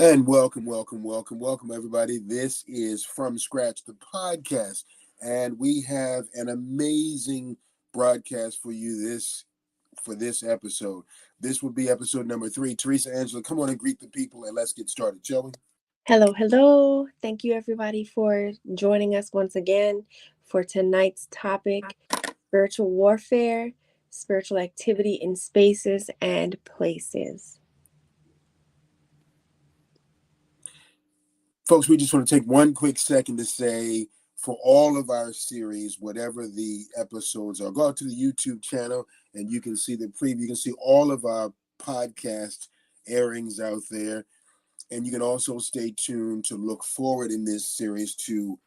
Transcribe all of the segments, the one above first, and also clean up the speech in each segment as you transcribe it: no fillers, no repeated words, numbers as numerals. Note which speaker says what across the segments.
Speaker 1: And welcome, everybody. This is From Scratch, the podcast, and we have an amazing broadcast for you for this episode. This will be episode number 3. Teresa, Angela, come on and greet the people, and let's get started, shall we?
Speaker 2: Hello, hello. Thank you, everybody, for joining us once again for tonight's topic spiritual warfare, spiritual activity in spaces and places.
Speaker 1: Folks, we just want to take one quick second to say for all of our series, whatever the episodes are, go out to the YouTube channel and you can see the preview. You can see all of our podcast airings out there. And you can also stay tuned to look forward in this series to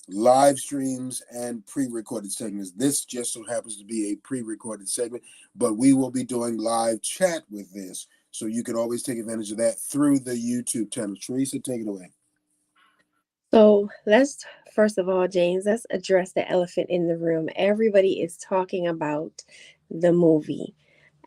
Speaker 1: live streams and pre-recorded segments. This just so happens to be a pre-recorded segment, but we will be doing live chat with this. So you can always take advantage of that through the YouTube channel. Teresa, take it away.
Speaker 2: So let's, first of all, James, let's address the elephant in the room. Everybody is talking about the movie,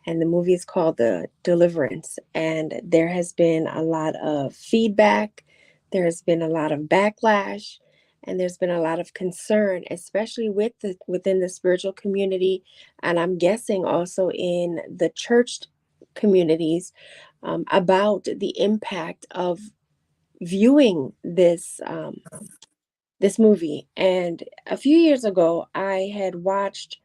Speaker 2: and the movie is called The Deliverance. And there has been a lot of feedback, there has been a lot of backlash, and there's been a lot of concern, especially within the spiritual community, and I'm guessing also in the church communities, about the impact of viewing this movie. And a few years ago, I had watched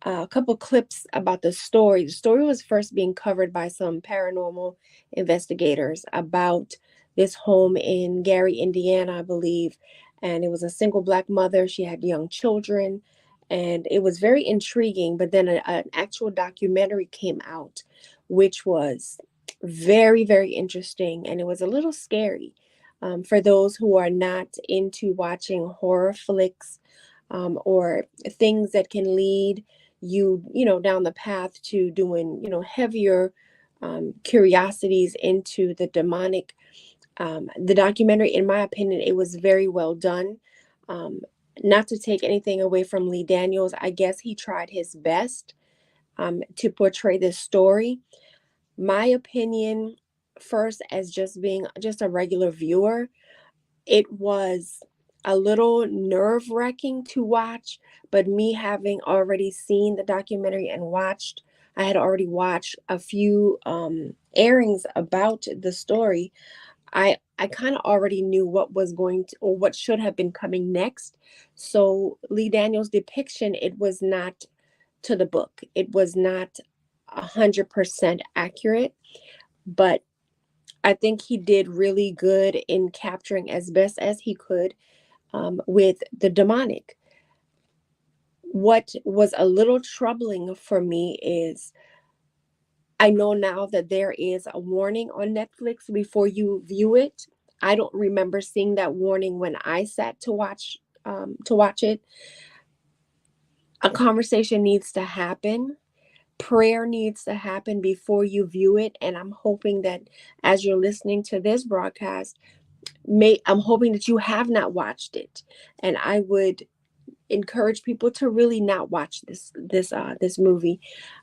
Speaker 2: a couple clips about the story. The story was first being covered by some paranormal investigators about this home in Gary, Indiana, I believe. And it was a single Black mother. She had young children. And it was very intriguing. But then an actual documentary came out, which was very, very interesting. And it was a little scary for those who are not into watching horror flicks, or things that can lead you down the path to doing heavier curiosities into the demonic. The documentary, in my opinion, it was very well done. um, Not to take anything away from Lee Daniels, I guess he tried his best to portray this story. My opinion, first, as just being just a regular viewer, it was a little nerve-wracking to watch, but me having already seen the documentary and I had already watched a few airings about the story. I kind of already knew what was going to, or what should have been coming next. So Lee Daniels' depiction, it was not to the book. It was not 100% accurate, but I think he did really good in capturing as best as he could with the demonic. What was a little troubling for me is I know now that there is a warning on Netflix before you view it. I don't remember seeing that warning when I sat to watch it. A conversation needs to happen. Prayer needs to happen before you view it, and I'm hoping that as you're listening to this broadcast, I'm hoping that you have not watched it, and I would encourage people to really not watch this movie.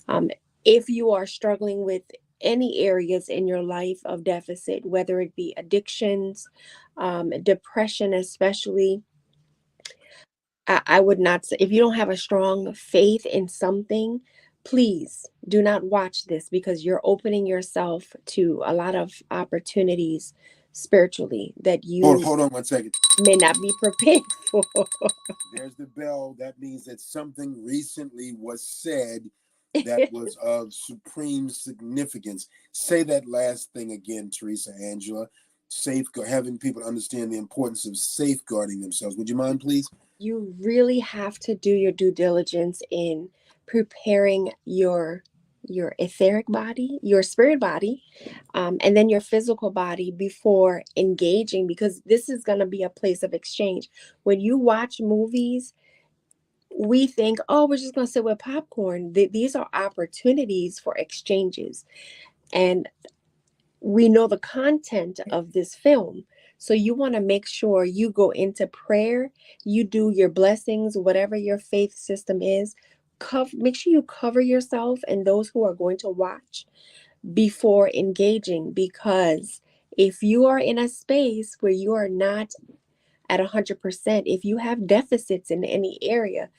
Speaker 2: Um, if you are struggling with any areas in your life of deficit, whether it be addictions, depression, especially, I would not say, if you don't have a strong faith in something, please do not watch this, because you're opening yourself to a lot of opportunities spiritually that you
Speaker 1: Hold on 1 second.
Speaker 2: may not be prepared for.
Speaker 1: There's the bell. That means that something recently was said that was of supreme significance. Say that last thing again, Teresa, Angela. Having people understand the importance of safeguarding themselves. Would you mind, please?
Speaker 2: You really have to do your due diligence in preparing your etheric body, your spirit body, and then your physical body before engaging, because this is going to be a place of exchange. When you watch movies, we think, oh, we're just going to sit with popcorn. These are opportunities for exchanges, and we know the content of this film. So you want to make sure you go into prayer, you do your blessings, whatever your faith system is. Make sure you cover yourself and those who are going to watch before engaging, because If you are in a space where you are not at 100%, if you have deficits in any area,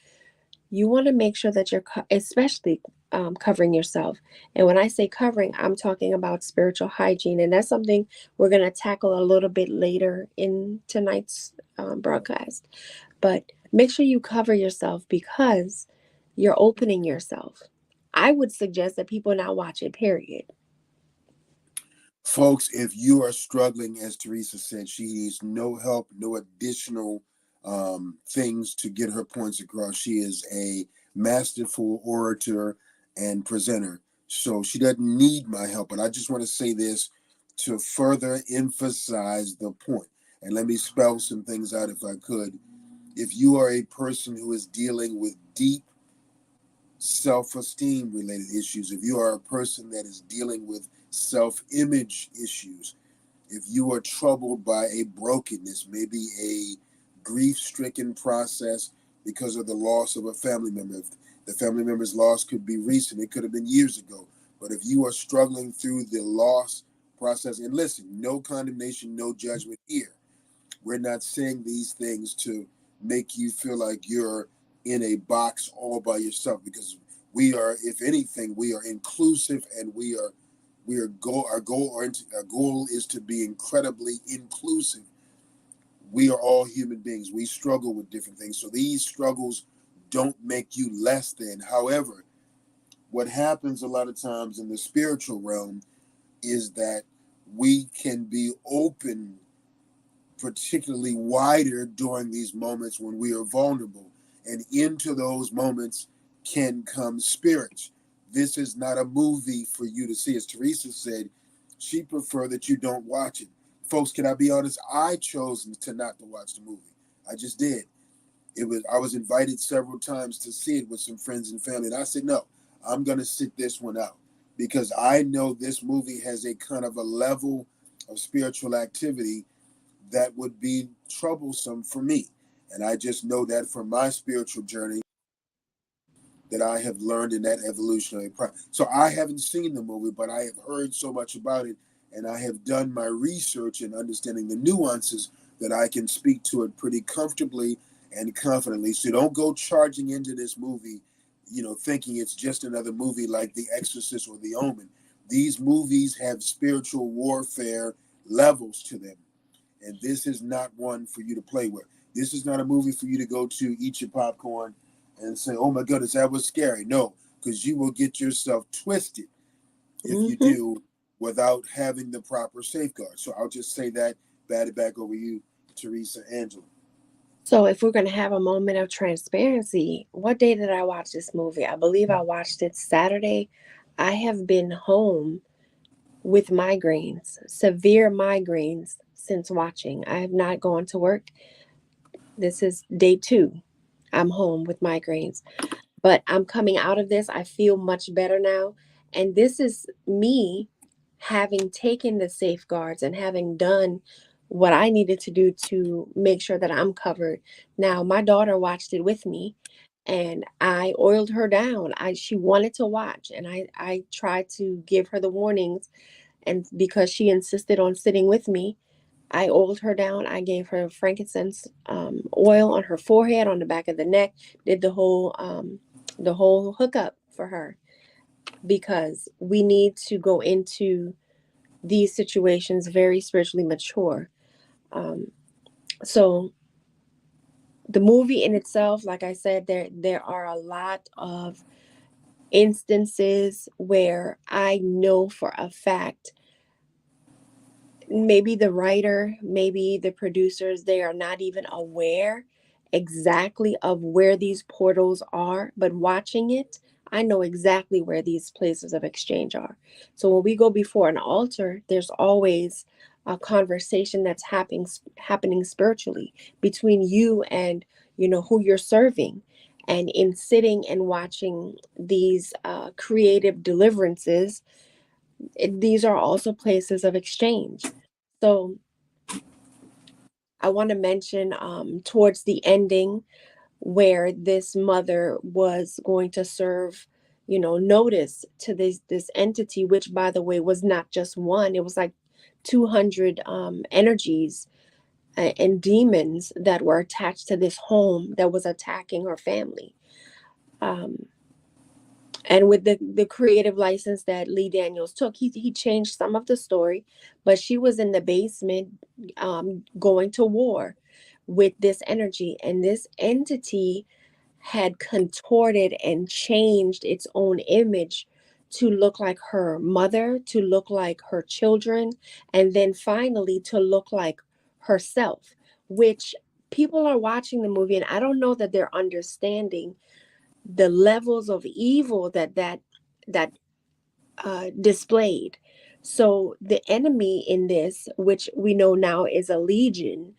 Speaker 2: you want to make sure that you're especially covering yourself. And when I say covering, I'm talking about spiritual hygiene. And that's something we're going to tackle a little bit later in tonight's broadcast. But make sure you cover yourself because you're opening yourself. I would suggest that people not watch it, period.
Speaker 1: Folks, if you are struggling, as Teresa said, she needs no help, no additional things to get her points across. She is a masterful orator and presenter, so she doesn't need my help. But I just want to say this to further emphasize the point. And let me spell some things out if I could. If you are a person who is dealing with deep self-esteem related issues, if you are a person that is dealing with self-image issues, if you are troubled by a brokenness, maybe a grief-stricken process because of the loss of a family member, if the family member's loss could be recent, it could have been years ago, but if you are struggling through the loss process, and listen, no condemnation, no judgment here. We're not saying these things to make you feel like you're in a box all by yourself, because we are, if anything, we are inclusive, and our goal is to be incredibly inclusive. We are all human beings. We struggle with different things. So these struggles don't make you less than. However, what happens a lot of times in the spiritual realm is that we can be open particularly wider during these moments when we are vulnerable. And into those moments can come spirits. This is not a movie for you to see. As Teresa said, she preferred that you don't watch it. Folks, can I be honest? I chose to not to watch the movie. I just did. I was invited several times to see it with some friends and family, and I said, no, I'm gonna sit this one out, because I know this movie has a kind of a level of spiritual activity that would be troublesome for me. And I just know that from my spiritual journey that I have learned in that evolutionary process. So I haven't seen the movie, but I have heard so much about it, and I have done my research in understanding the nuances that I can speak to it pretty comfortably and confidently. So don't go charging into this movie, thinking it's just another movie like The Exorcist or The Omen. These movies have spiritual warfare levels to them. And this is not one for you to play with. This is not a movie for you to go to, eat your popcorn, and say, oh my goodness, that was scary. No, because you will get yourself twisted if you do without having the proper safeguards. So I'll just say that, bat it back over you, Teresa, Angela.
Speaker 2: So, if we're going to have a moment of transparency, what day did I watch this movie? I believe I watched it Saturday. I have been home with migraines, severe migraines, since watching. I have not gone to work. This is day 2. I'm home with migraines. But I'm coming out of this. I feel much better now. And this is me having taken the safeguards and having done what I needed to do to make sure that I'm covered. Now, my daughter watched it with me and I oiled her down. She wanted to watch, and I tried to give her the warnings, and because she insisted on sitting with me, I oiled her down. I gave her frankincense oil on her forehead, on the back of the neck, did the whole hookup for her, because we need to go into these situations very spiritually mature. Um, so the movie in itself, like I said, there are a lot of instances where I know for a fact, maybe the writer, maybe the producers, they are not even aware exactly of where these portals are, but watching it, I know exactly where these places of exchange are. So when we go before an altar, there's always a conversation that's happening spiritually between you and who you're serving. And in sitting and watching these creative deliverances, these are also places of exchange. So I want to mention towards the ending, where this mother was going to serve, notice to this entity, which by the way was not just one, it was like 200 energies and demons that were attached to this home that was attacking her family. Um, and with the creative license that Lee Daniels took, he changed some of the story, but she was in the basement going to war with this energy, and this entity had contorted and changed its own image to look like her mother, to look like her children, and then finally to look like herself, which people are watching the movie and I don't know that they're understanding the levels of evil that displayed. So the enemy in this, which we know now is a legion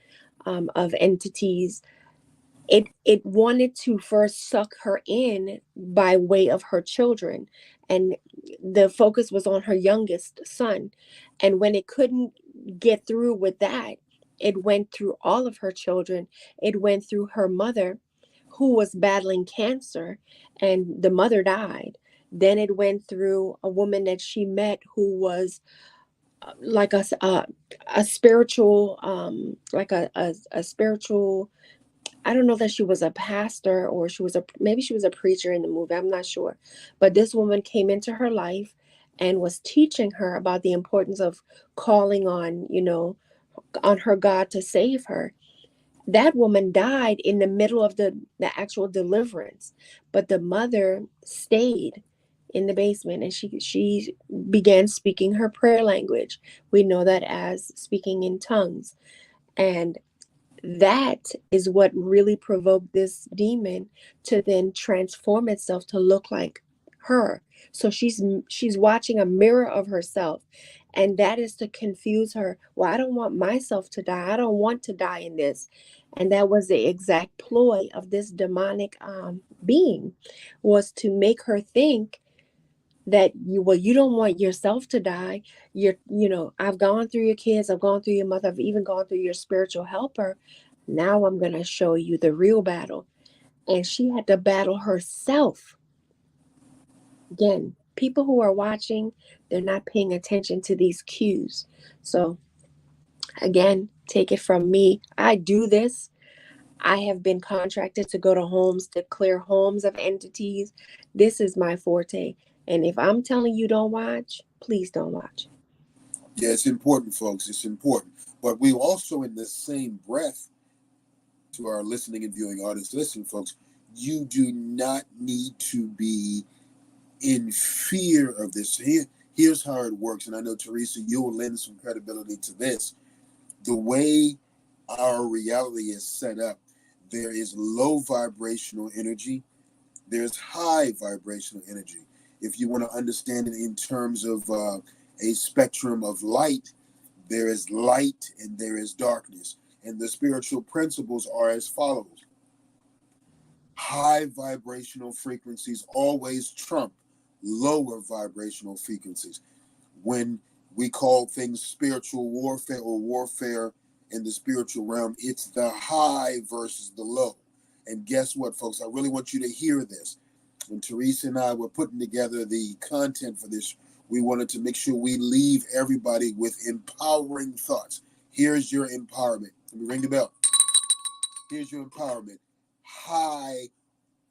Speaker 2: of entities, it wanted to first suck her in by way of her children, and the focus was on her youngest son. And when it couldn't get through with that, it went through all of her children. It went through her mother, who was battling cancer, and the mother died. Then it went through a woman that she met who was like a spiritual like a spiritual. I don't know that she was a pastor or maybe she was a preacher in the movie. I'm not sure. But this woman came into her life and was teaching her about the importance of calling on, on her God to save her. That woman died in the middle of the actual deliverance, but the mother stayed in the basement and she began speaking her prayer language. We know that as speaking in tongues. And that is what really provoked this demon to then transform itself to look like her. So she's watching a mirror of herself, and that is to confuse her. Well, I don't want myself to die. I don't want to die in this. And that was the exact ploy of this demonic being, was to make her think that you don't want yourself to die. I've gone through your kids, I've gone through your mother, I've even gone through your spiritual helper. Now I'm going to show you the real battle. And she had to battle herself. Again, people who are watching, they're not paying attention to these cues. So again, take it from me, I do this. I have been contracted to go to homes to clear homes of entities. This is my forte. And if I'm telling you don't watch, please don't watch.
Speaker 1: Yeah, it's important, folks. It's important. But we also, in the same breath, to our listening and viewing audience, listen, folks, you do not need to be in fear of this. Here's how it works. And I know, Teresa, you'll lend some credibility to this. The way our reality is set up, there is low vibrational energy, there's high vibrational energy. If you want to understand it in terms of a spectrum of light, there is light and there is darkness. And the spiritual principles are as follows: high vibrational frequencies always trump lower vibrational frequencies. When we call things spiritual warfare or warfare in the spiritual realm, it's the high versus the low. And guess what, folks? I really want you to hear this. When Teresa and I were putting together the content for this, we wanted to make sure we leave everybody with empowering thoughts. Here's your empowerment. Let me ring the bell. Here's your empowerment. High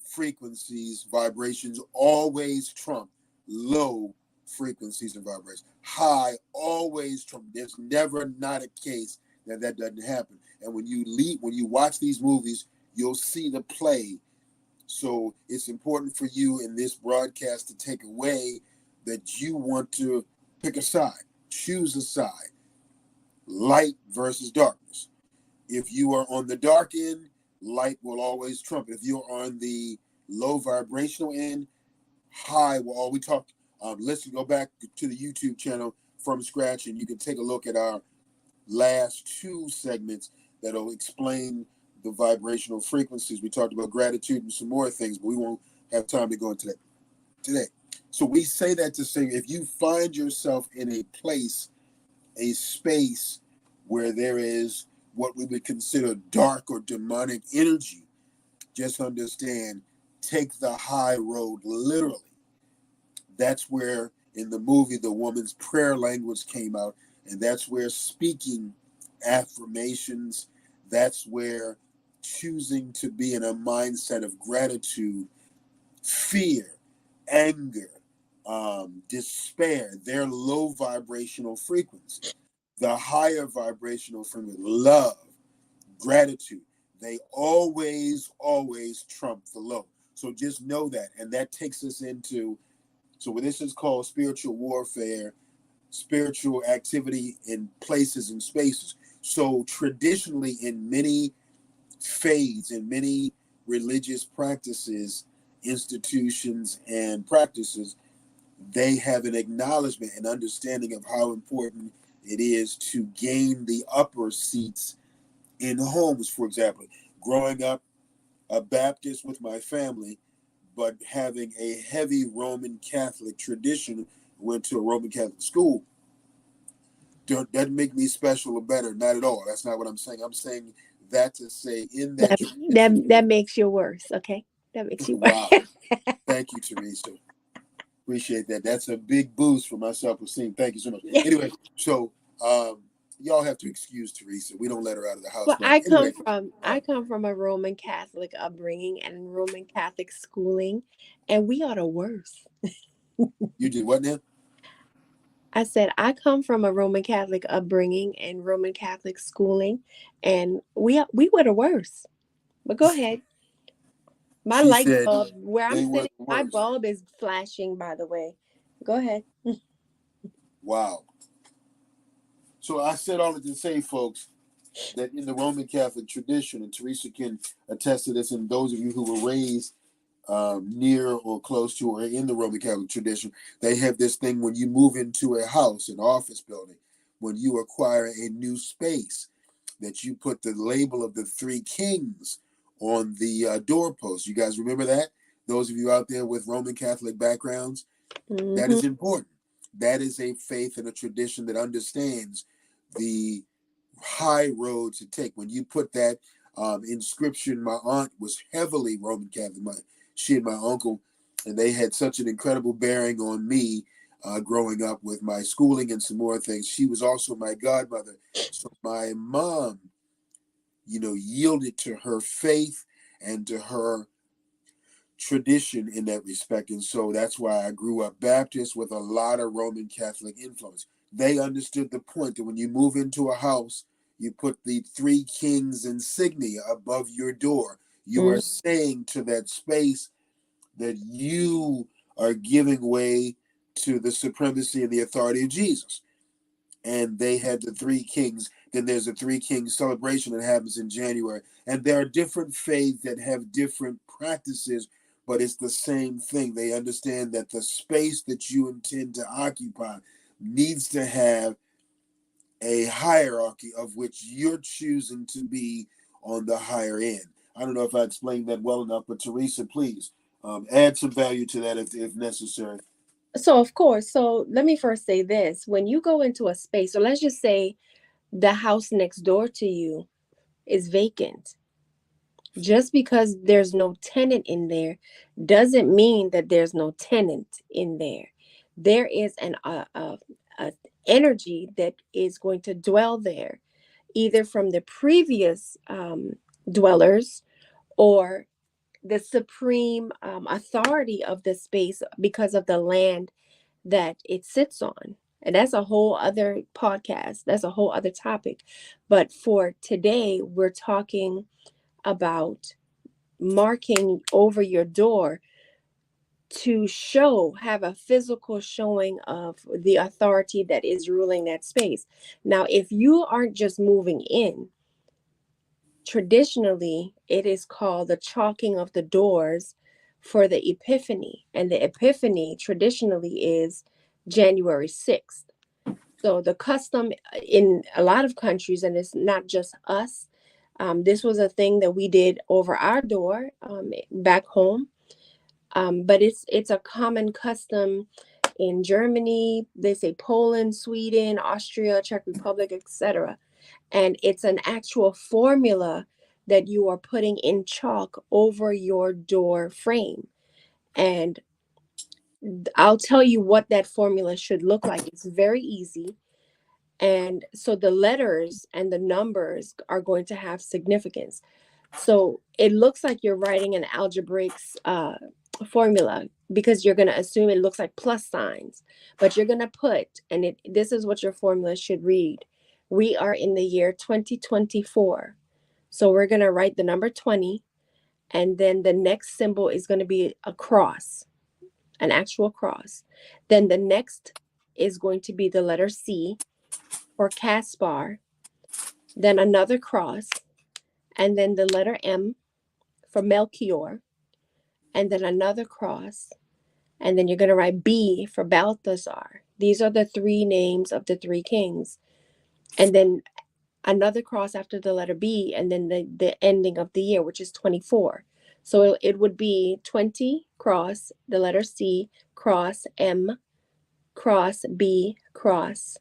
Speaker 1: frequencies, vibrations always trump low frequencies and vibrations. High always trump. There's never not a case that doesn't happen. And when you watch these movies, you'll see the play. So it's important for you in this broadcast to take away that you want to pick a side, choose a side, light versus darkness. If you are on the dark end, light will always trump. If you're on the low vibrational end, high will always talk. Listen, go back to the YouTube channel from scratch, and you can take a look at our last two segments that'll explain the vibrational frequencies. We talked about gratitude and some more things, but we won't have time to go into that today. So we say that to say, if you find yourself in a place, a space where there is what we would consider dark or demonic energy, just understand, take the high road literally. That's where in the movie the woman's prayer language came out. And that's where speaking affirmations, that's where choosing to be in a mindset of gratitude, fear, anger, despair, they're low vibrational frequency. The higher vibrational frequency, love, gratitude, they always trump the low. So just know that. And that takes us into, so what this is called spiritual warfare, spiritual activity in places and spaces. So traditionally, in many faiths, in many religious practices, institutions, and practices, they have an acknowledgement and understanding of how important it is to gain the upper seats in homes. For example, growing up a Baptist with my family, but having a heavy Roman Catholic tradition, went to a Roman Catholic school, doesn't make me special or better. Not at all. That's not what I'm saying. I'm saying that to say in that
Speaker 2: That
Speaker 1: tradition.
Speaker 2: that makes you worse. Okay, that makes you
Speaker 1: Wow.
Speaker 2: worse.
Speaker 1: Thank you, Teresa. Appreciate that. That's a big boost for my self-esteem. Thank you so much.
Speaker 2: Yeah.
Speaker 1: Anyway, so y'all have to excuse Teresa. We don't let her out of the house.
Speaker 2: Well,
Speaker 1: But anyway,
Speaker 2: I come from a Roman Catholic upbringing and Roman Catholic schooling, and we are the worst.
Speaker 1: you did what now?
Speaker 2: I said I come from a Roman Catholic upbringing and Roman Catholic schooling, and we were the worst. But go ahead. My
Speaker 1: She
Speaker 2: light
Speaker 1: said
Speaker 2: bulb, where I'm
Speaker 1: they were
Speaker 2: sitting,
Speaker 1: the
Speaker 2: my
Speaker 1: worst.
Speaker 2: bulb is flashing. By the way, go ahead.
Speaker 1: Wow. So I said all that to say, folks, that in the Roman Catholic tradition, and Teresa can attest to this, and those of you who were raised near or close to or in the Roman Catholic tradition, they have this thing when you move into a house, an office building, when you acquire a new space, that you put the label of the three kings on the doorpost. You guys remember that? Those of you out there with Roman Catholic backgrounds, that
Speaker 2: Hmm.
Speaker 1: is important. That is a faith and a tradition that understands the high road to take. When you put that inscription, my aunt was heavily Roman Catholic. She and my uncle, and they had such an incredible bearing on me growing up with my schooling and some more things. She was also my godmother. So my mom, yielded to her faith and to her tradition in that respect. And so that's why I grew up Baptist with a lot of Roman Catholic influence. They understood the point that when you move into a house, you put the three kings insignia above your door. You are saying to that space that you are giving way to the supremacy and the authority of Jesus. And they had the three kings. Then there's a three kings celebration that happens in January. And there are different faiths that have different practices, but it's the same thing. They understand that the space that you intend to occupy needs to have a hierarchy of which you're choosing to be on the higher end. I don't know if I explained that well enough, but Teresa, please add some value to that if necessary.
Speaker 2: So of course, so let me first say this: when you go into a space, or let's just say the house next door to you is vacant, just because there's no tenant in there doesn't mean that there's no tenant in there. There is a energy that is going to dwell there, either from the previous dwellers or the supreme authority of the space because of the land that it sits on. And that's a whole other podcast. That's a whole other topic. But for today, we're talking about marking over your door to have a physical showing of the authority that is ruling that space. Now, if you aren't just moving in, traditionally it is called the chalking of the doors for the Epiphany. And the Epiphany traditionally is January 6th. So the custom in a lot of countries, and it's not just us, this was a thing that we did over our door back home. But it's a common custom in Germany. They say Poland, Sweden, Austria, Czech Republic, etc. And it's an actual formula that you are putting in chalk over your door frame. And I'll tell you what that formula should look like. It's very easy. And so the letters and the numbers are going to have significance. So it looks like you're writing an algebraic formula, because you're going to assume it looks like plus signs, but you're going to put, and this is what your formula should read. We are in the year 2024. So we're going to write the number 20, and then the next symbol is going to be a cross, an actual cross. Then the next is going to be the letter C for Caspar, then another cross, and then the letter M for Melchior, and then another cross, and then you're going to write B for Balthazar. These are the three names of the three kings. And then another cross after the letter B, and then the ending of the year, which is 24. So it would be 20 cross, the letter C, cross M, cross B, cross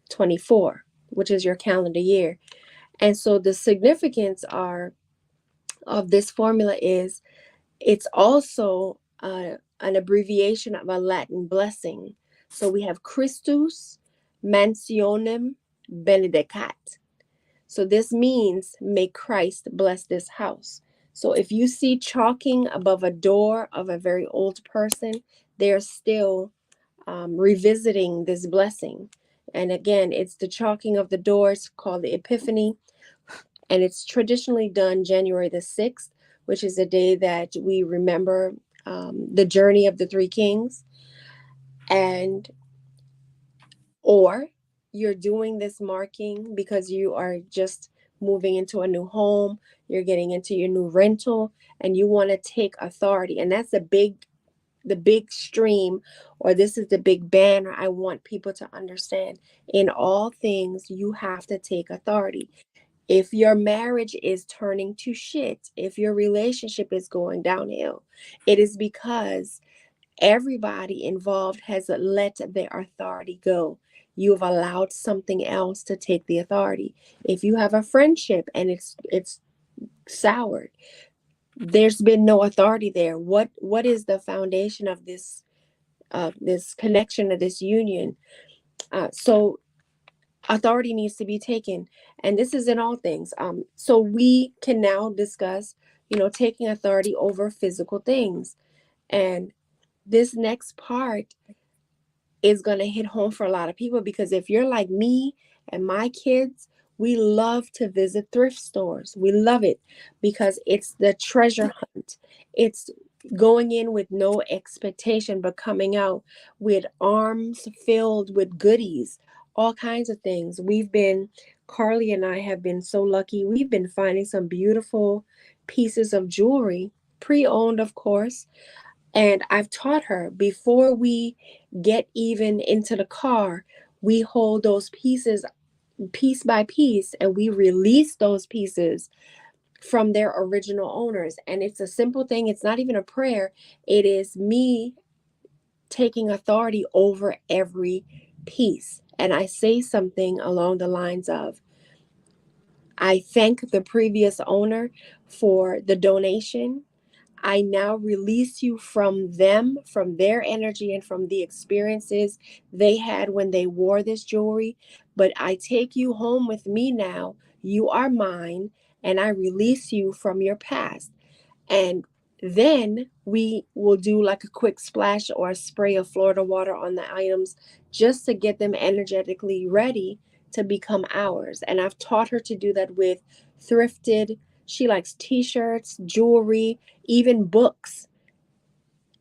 Speaker 2: 24, which is your calendar year. And so the significance of this formula is it's also an abbreviation of a Latin blessing. So we have Christus mansionem benedicat. So this means, may Christ bless this house. So if you see chalking above a door of a very old person, they're still revisiting this blessing. And again, it's the chalking of the doors called the Epiphany. And it's traditionally done January the 6th, which is the day that we remember the journey of the three kings. And or you're doing this marking because you are just moving into a new home, you're getting into your new rental, and you want to take authority. And that's the big stream, or this is the big banner I want people to understand. In all things, you have to take authority. If your marriage is turning to shit, if your relationship is going downhill, it is because everybody involved has let their authority go. You have allowed something else to take the authority. If you have a friendship and it's soured, there's been no authority there. What is the foundation of this connection, of this union? So authority needs to be taken, and this is in all things. So we can now discuss, taking authority over physical things, and this next part is going to hit home for a lot of people, because if you're like me and my kids, we love to visit thrift stores. We love it because it's the treasure hunt. It's going in with no expectation, but coming out with arms filled with goodies, all kinds of things. Carly and I have been so lucky. We've been finding some beautiful pieces of jewelry, pre-owned, of course. And I've taught her, before we get even into the car, we hold those pieces piece by piece, and we release those pieces from their original owners. And it's a simple thing. It's not even a prayer. It is me taking authority over every piece. And I say something along the lines of, I thank the previous owner for the donation. I now release you from them, from their energy, and from the experiences they had when they wore this jewelry. But I take you home with me now. You are mine, and I release you from your past. And then we will do like a quick splash or a spray of Florida water on the items, just to get them energetically ready to become ours. And I've taught her to do that with thrifted. She likes t-shirts, jewelry, even books.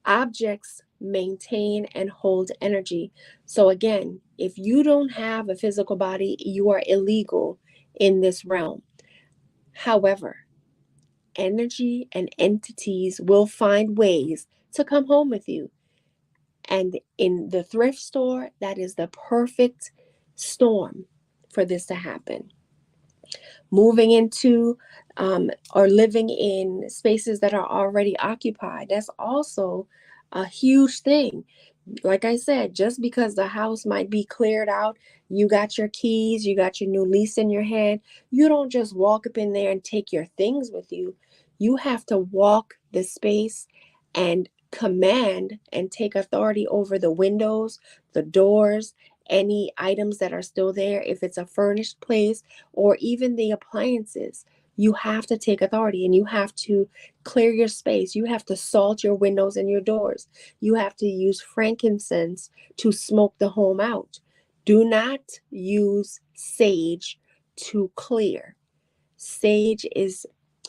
Speaker 2: Objects maintain and hold energy. So again, if you don't have a physical body, you are illegal in this realm. However, energy and entities will find ways to come home with you. And in the thrift store, that is the perfect storm for this to happen. Moving into or living in spaces that are already occupied, that's also a huge thing. Like I said, just because the house might be cleared out, you got your keys, you got your new lease in your hand, you don't just walk up in there and take your things with you. You have to walk the space and command and take authority over the windows, the doors, any items that are still there, if it's a furnished place or even the appliances. You have to take authority and you have to clear your space. You have to salt your windows and your doors. You have to use frankincense to smoke the home out. Do not use sage to clear. Sage is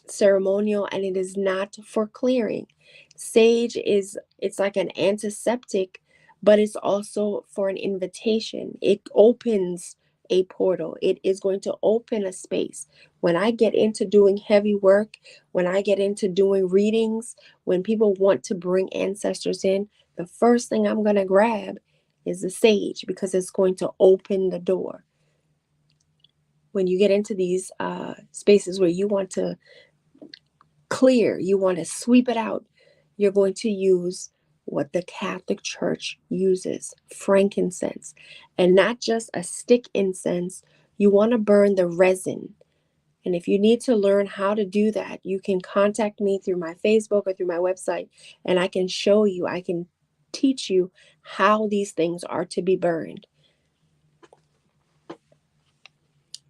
Speaker 2: ceremonial and it is not for clearing. Sage is, it's like an antiseptic, but it's also for an invitation. It opens a portal. It is going to open a space. When I get into doing heavy work, when I get into doing readings, when people want to bring ancestors in, the first thing I'm going to grab is the sage because it's going to open the door. When you get into these spaces where you want to clear, you want to sweep it out, you're going to use what the Catholic Church uses, frankincense, and not just a stick incense. You want to burn the resin. And if you need to learn how to do that, you can contact me through my Facebook or through my website, and I can show you, I can teach you how these things are to be burned.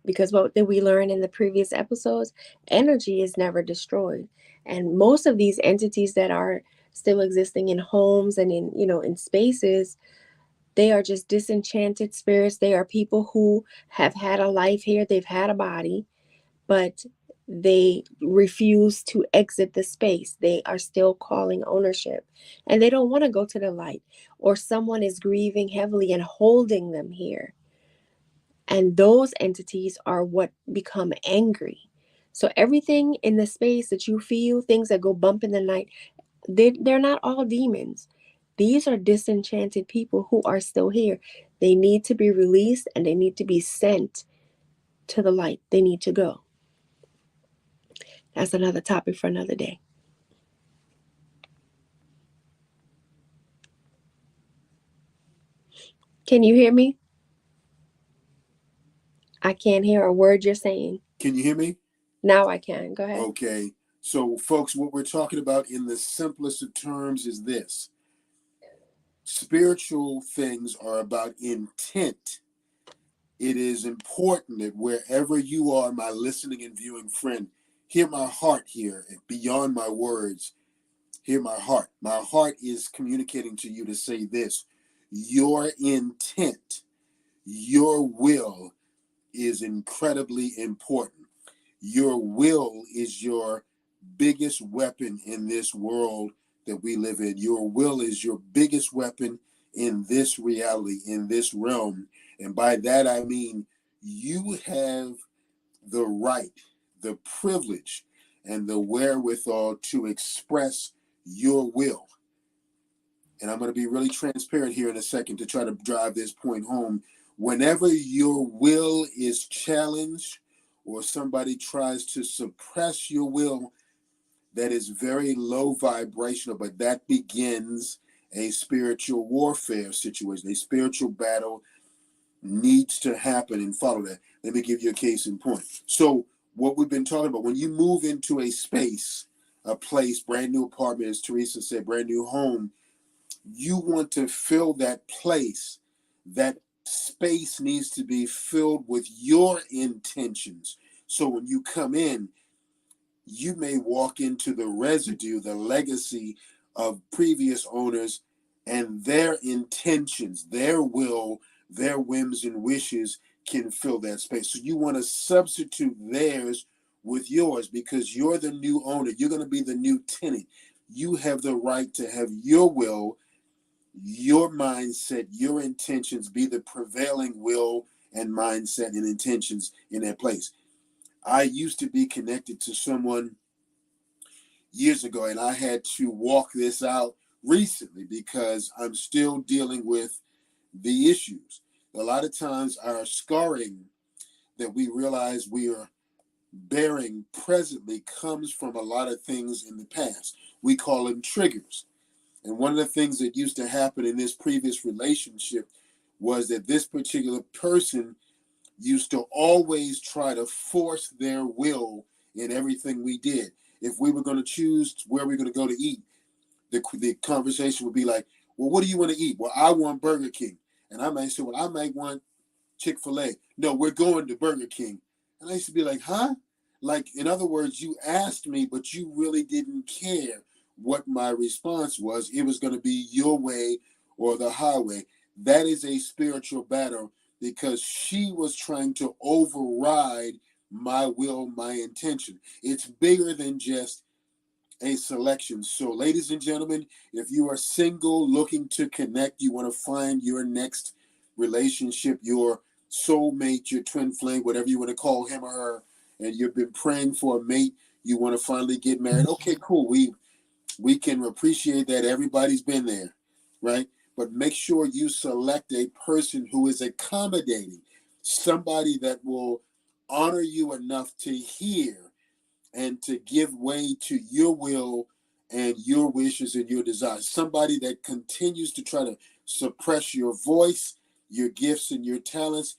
Speaker 2: Because what did we learn in the previous episodes? Energy is never destroyed. And most of these entities that are still existing in homes and in, in spaces, they are just disenchanted spirits. They are people who have had a life here, they've had a body, but they refuse to exit the space. They are still calling ownership and they don't want to go to the light, or someone is grieving heavily and holding them here. And those entities are what become angry. So everything in the space that you feel, things that go bump in the night, they're not all demons. These are disenchanted people who are still here. They need to be released and they need to be sent to the light. They need to go. That's another topic for another day. Can you hear me? I can't hear a word you're saying.
Speaker 1: Can you hear me?
Speaker 2: Now I can. Go ahead.
Speaker 1: Okay. So, folks, what we're talking about in the simplest of terms is this. Spiritual things are about intent. It is important that wherever you are, my listening and viewing friend, hear my heart here, beyond my words. Hear my heart. My heart is communicating to you to say this. Your intent, your will is incredibly important. Your will is your biggest weapon in this world that we live in. Your will is your biggest weapon in this reality, in this realm. And by that, I mean you have the right, the privilege, and the wherewithal to express your will. And I'm going to be really transparent here in a second to try to drive this point home. Whenever your will is challenged or somebody tries to suppress your will, that is very low vibrational, but that begins a spiritual warfare situation. A spiritual battle needs to happen and follow that. Let me give you a case in point. So what we've been talking about, when you move into a space, a place, brand new apartment, as Teresa said, brand new home, you want to fill that place. That space needs to be filled with your intentions. So when you come in, you may walk into the residue, the legacy of previous owners and their intentions, their will, their whims and wishes can fill that space. So you want to substitute theirs with yours because you're the new owner. You're going to be the new tenant. You have the right to have your will, your mindset, your intentions be the prevailing will and mindset and intentions in that place. I used to be connected to someone years ago, and I had to walk this out recently because I'm still dealing with the issues. A lot of times our scarring that we realize we are bearing presently comes from a lot of things in the past. We call them triggers. And one of the things that used to happen in this previous relationship was that this particular person used to always try to force their will in everything we did. If we were going to choose where we're going to go to eat, the conversation would be like, well, what do you want to eat? Well, I want Burger King. And I might say, well, I might want Chick-fil-A. No, we're going to Burger King. And I used to be like, huh? Like, in other words, you asked me, but you really didn't care what my response was. It was going to be your way or the highway. That is a spiritual battle because she was trying to override my will, my intention. It's bigger than just a selection. So, ladies and gentlemen, if you are single, looking to connect, you want to find your next relationship, your soulmate, your twin flame, whatever you want to call him or her, and you've been praying for a mate, you want to finally get married. Okay, cool. We can appreciate that. Everybody's been there, right? But make sure you select a person who is accommodating, somebody that will honor you enough to hear and to give way to your will and your wishes and your desires. Somebody that continues to try to suppress your voice, your gifts, and your talents.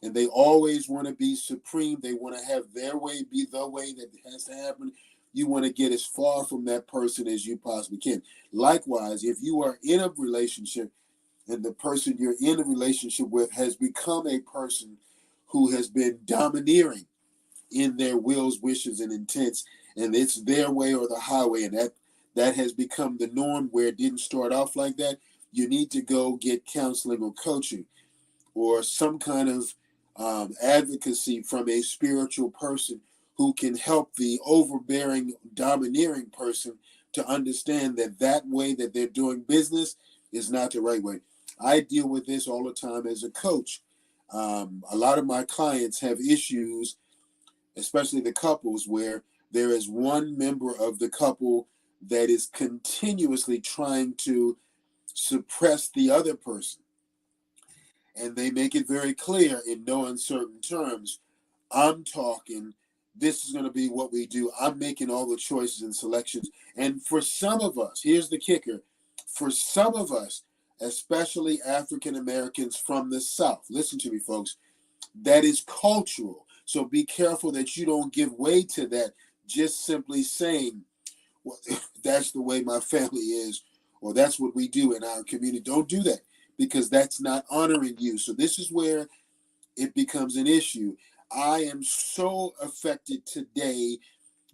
Speaker 1: And they always want to be supreme. They want to have their way be the way that has to happen. You want to get as far from that person as you possibly can. Likewise, if you are in a relationship and the person you're in a relationship with has become a person who has been domineering in their wills, wishes, and intents, and it's their way or the highway, and that has become the norm where it didn't start off like that, you need to go get counseling or coaching or some kind of advocacy from a spiritual person who can help the overbearing, domineering person to understand that that way that they're doing business is not the right way. I deal with this all the time as a coach. A lot of my clients have issues, especially the couples, where there is one member of the couple that is continuously trying to suppress the other person. And they make it very clear in no uncertain terms, I'm talking, this is going to be what we do. I'm making all the choices and selections. And for some of us, here's the kicker, for some of us, especially African Americans from the South, listen to me, folks, that is cultural. So be careful that you don't give way to that just simply saying, well, that's the way my family is, or that's what we do in our community. Don't do that because that's not honoring you. So this is where it becomes an issue. I am so affected today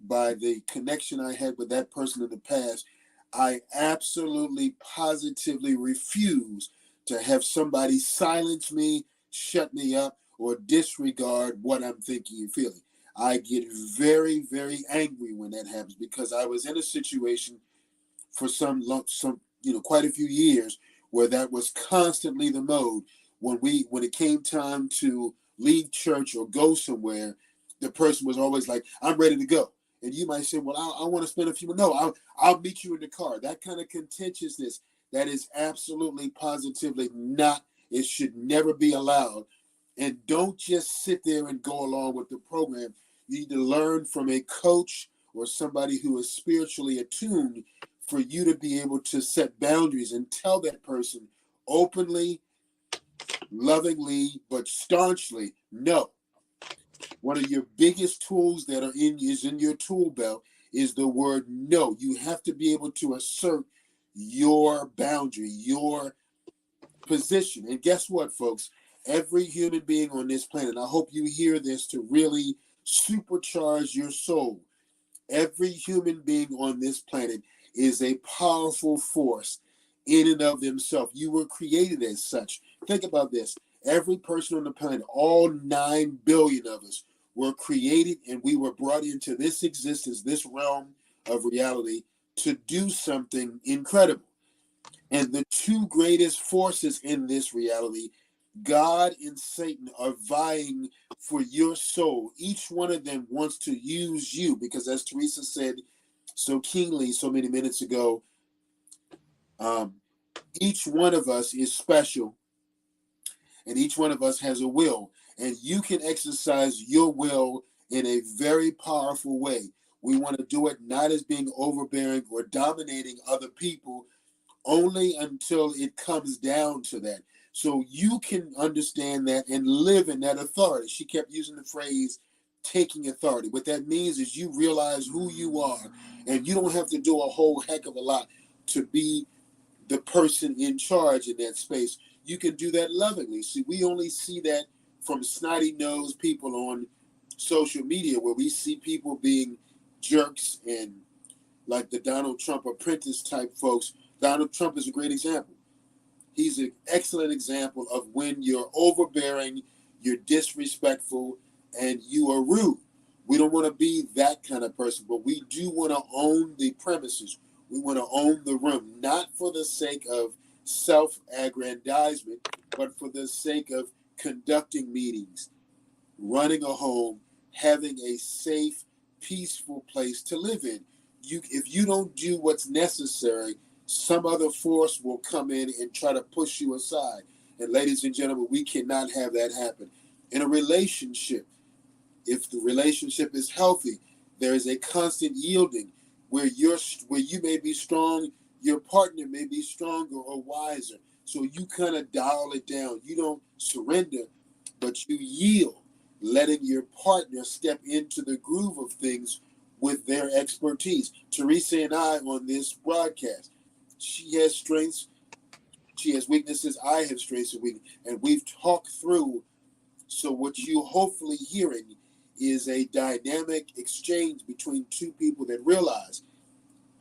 Speaker 1: by the connection I had with that person in the past. I absolutely, positively refuse to have somebody silence me, shut me up, or disregard what I'm thinking and feeling. I get very, very angry when that happens because I was in a situation for quite a few years where that was constantly the mode. When it came time to leave church or go somewhere, the person was always like, "I'm ready to go." And you might say, "Well, I want to spend a few minutes." No, I'll meet you in the car. That kind of contentiousness, that is absolutely, positively not. It should never be allowed. And don't just sit there and go along with the program. You need to learn from a coach or somebody who is spiritually attuned for you to be able to set boundaries and tell that person openly, lovingly, but staunchly, no. One of your biggest tools that is in your tool belt is the word no. You have to be able to assert your boundary, your position. And guess what, folks? Every human being on this planet, I hope you hear this to really supercharge your soul. Every human being on this planet is a powerful force in and of themselves. You were created as such. Think about this. Every person on the planet, all 9 billion of us, were created and we were brought into this existence, this realm of reality to do something incredible. And the two greatest forces in this reality, God and Satan, are vying for your soul. Each one of them wants to use you because, as Teresa said so keenly so many minutes ago, each one of us is special and each one of us has a will. And you can exercise your will in a very powerful way. We want to do it not as being overbearing or dominating other people, only until it comes down to that. So you can understand that and live in that authority. She kept using the phrase taking authority. What that means is you realize who you are, and you don't have to do a whole heck of a lot to be the person in charge in that space. you can do that lovingly. See, we only see that from snotty nosed people on social media, where we see people being jerks and like the Donald Trump apprentice type folks. Donald Trump is a great example. He's an excellent example of when you're overbearing, you're disrespectful, and you are rude. We don't want to be that kind of person, but we do want to own the premises. We want to own the room, not for the sake of self aggrandizement, but for the sake of conducting meetings, running a home, having a safe, peaceful place to live in. If you don't do what's necessary, some other force will come in and try to push you aside. And ladies and gentlemen, we cannot have that happen. In a relationship, if the relationship is healthy, there is a constant yielding where you may be strong, your partner may be stronger or wiser. So you kind of dial it down. You don't surrender, but you yield, letting your partner step into the groove of things with their expertise. Teresa and I on this broadcast, she has strengths, she has weaknesses, I have strengths and weaknesses, and we've talked through. So what you hopefully hearing is a dynamic exchange between two people that realize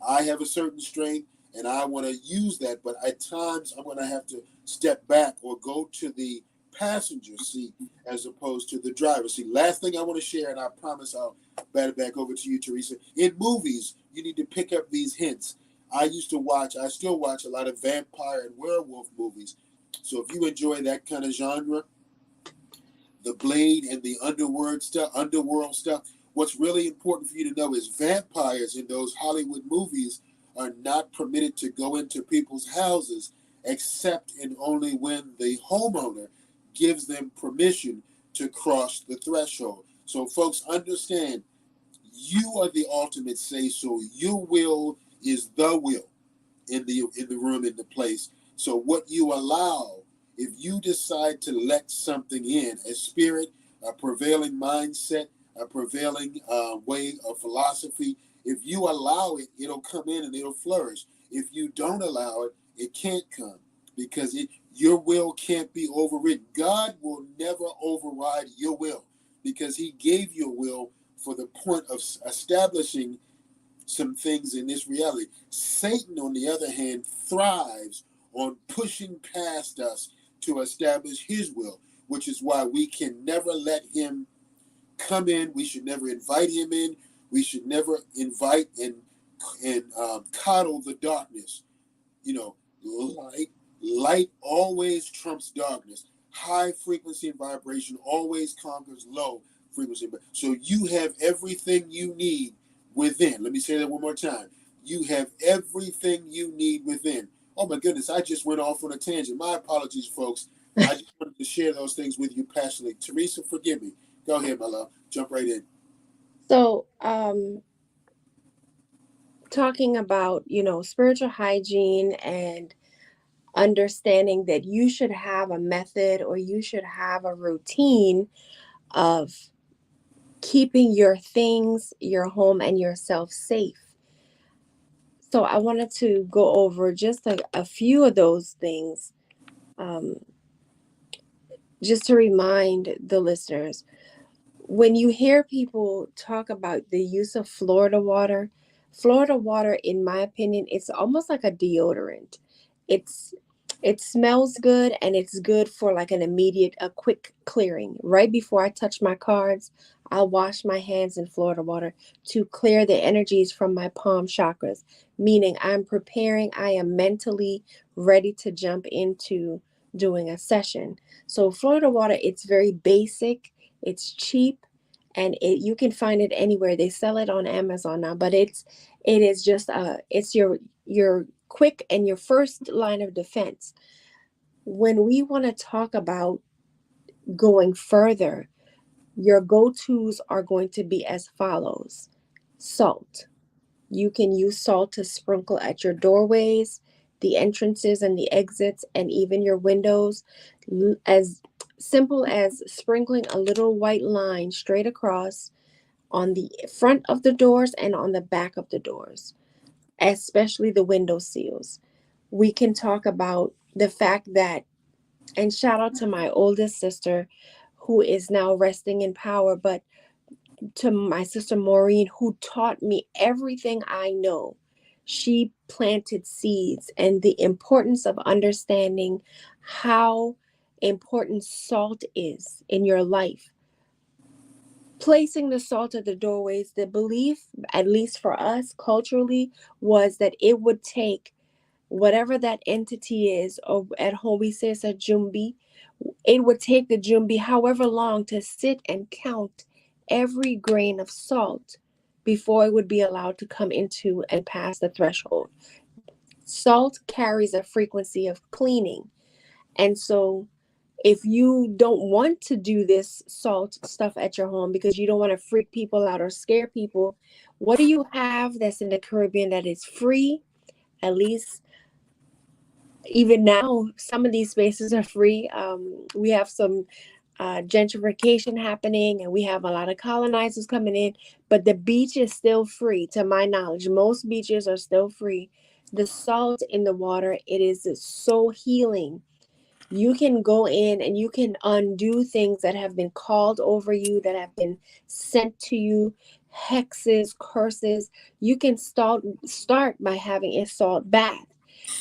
Speaker 1: I have a certain strength and I want to use that, but at times I'm going to have to step back or go to the passenger seat as opposed to the driver's seat. Last thing I want to share, and I promise I'll bat it back over to you, Teresa. In movies, you need to pick up these hints. I still watch a lot of vampire and werewolf movies. So if you enjoy that kind of genre, the blade and the underworld stuff. What's really important for you to know is vampires in those Hollywood movies are not permitted to go into people's houses except and only when the homeowner gives them permission to cross the threshold. So folks, understand, you are the ultimate say so. Your will is the will in the room, in the place. So what you allow, if you decide to let something in, a spirit, a prevailing mindset, a prevailing way of philosophy, if you allow it, it'll come in and it'll flourish. If you don't allow it, it can't come because your will can't be overridden. God will never override your will because he gave you a will for the point of establishing some things in this reality. Satan, on the other hand, thrives on pushing past us to establish his will, which is why we can never let him come in. We should never invite him in. We should never invite and coddle the darkness. You know, light always trumps darkness. High frequency and vibration always conquers low frequency. So you have everything you need within. Let me say that one more time. You have everything you need within. Oh my goodness, I just went off on a tangent. My apologies, folks. I just wanted to share those things with you passionately. Teresa, forgive me. Go ahead, my love. Jump right in.
Speaker 2: So, talking about, spiritual hygiene and understanding that you should have a method or you should have a routine of keeping your things, your home, and yourself safe. So I wanted to go over just a few of those things, um, just to remind the listeners. When you hear people talk about the use of Florida water, in my opinion, it's almost like a deodorant. It's it smells good and it's good for like a quick clearing. Right before I touch my cards, I'll wash my hands in Florida water to clear the energies from my palm chakras, meaning I am mentally ready to jump into doing a session. So Florida water, it's very basic, it's cheap, and you can find it anywhere. They sell it on Amazon now, but it is just it's your quick and your first line of defense. When we want to talk about going further, your go-tos are going to be as follows. Salt. You can use salt to sprinkle at your doorways, the entrances and the exits, and even your windows. As simple as sprinkling a little white line straight across on the front of the doors and on the back of the doors, especially the window seals. We can talk about the fact that And shout out to my oldest sister who is now resting in power, but to my sister Maureen, who taught me everything I know. She planted seeds and the importance of understanding how important salt is in your life. Placing the salt at the doorways, the belief, at least for us culturally, was that it would take whatever that entity is, or at home we say it's a jumbi, it would take the jumbi however long to sit and count every grain of salt before it would be allowed to come into and pass the threshold. Salt carries a frequency of cleaning. And so if you don't want to do this salt stuff at your home because you don't want to freak people out or scare people, what do you have that's in the Caribbean that is free? At least even now, some of these spaces are free. We have some gentrification happening, and we have a lot of colonizers coming in, but the beach is still free, to my knowledge. Most beaches are still free. The salt in the water, it is so healing. You can go in and you can undo things that have been called over you, that have been sent to you, hexes, curses. You can start by having a salt bath.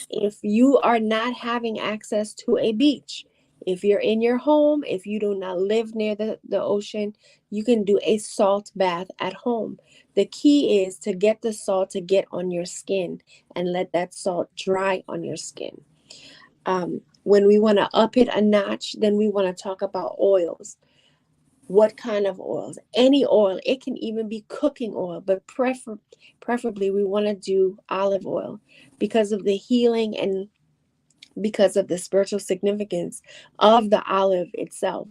Speaker 2: If you are not having access to a beach, if you're in your home, if you do not live near the ocean, you can do a salt bath at home. The key is to get the salt to get on your skin and let that salt dry on your skin. When we want to up it a notch, then we want to talk about oils. What kind of oils? Any oil. It can even be cooking oil, but preferably we want to do olive oil because of the healing and because of the spiritual significance of the olive itself.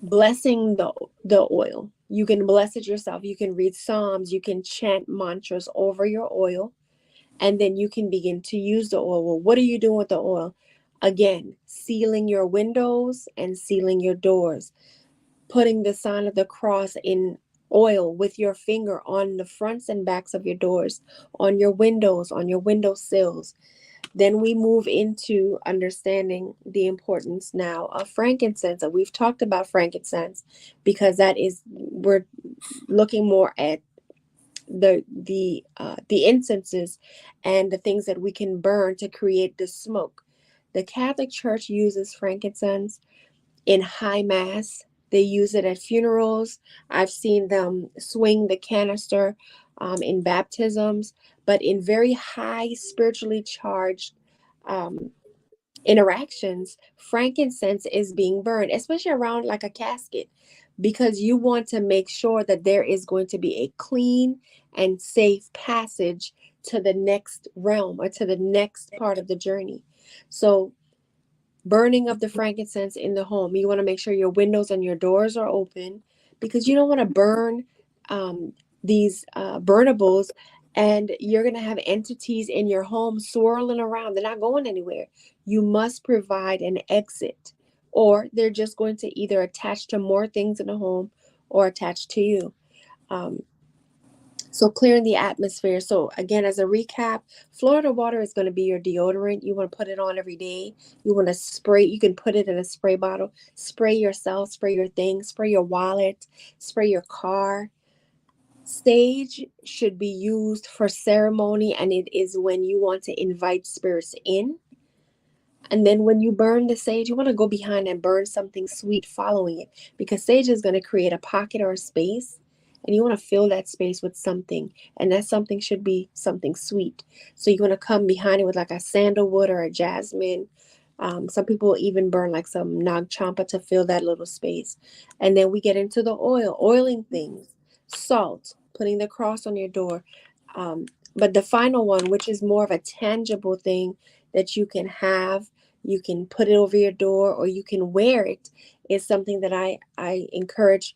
Speaker 2: Blessing the oil. You can bless it yourself. You can read Psalms. You can chant mantras over your oil, and then you can begin to use the oil. Well, what are you doing with the oil? Again, sealing your windows and sealing your doors, putting the sign of the cross in oil with your finger on the fronts and backs of your doors, on your windows, on your window sills. Then we move into understanding the importance now of frankincense. And we've talked about frankincense because that is, we're looking more at the incenses and the things that we can burn to create the smoke. The Catholic Church uses frankincense in high mass. They use it at funerals. I've seen them swing the canister in baptisms, but in very high spiritually charged um, interactions, frankincense is being burned, especially around like a casket, because you want to make sure that there is going to be a clean and safe passage to the next realm or to the next part of the journey. So burning of the frankincense in the home. You want to make sure your windows and your doors are open because you don't want to burn um, these burnables, and you're going to have entities in your home swirling around. They're not going anywhere. You must provide an exit, or they're just going to either attach to more things in the home or attach to you. Um, so clearing the atmosphere. So again, as a recap, Florida water is going to be your deodorant. You want to put it on every day. You want to spray. You can put it in a spray bottle. Spray yourself, spray your things, spray your wallet, spray your car. Sage should be used for ceremony, and it is when you want to invite spirits in. And then when you burn the sage, you want to go behind and burn something sweet following it, because sage is going to create a pocket or a space, and you want to fill that space with something. And that something should be something sweet. So you want to come behind it with like a sandalwood or a jasmine. Some people even burn like some nag champa to fill that little space. And then we get into the oil, oiling things, salt, putting the cross on your door. But the final one, which is more of a tangible thing that you can have, you can put it over your door or you can wear it, is something that I encourage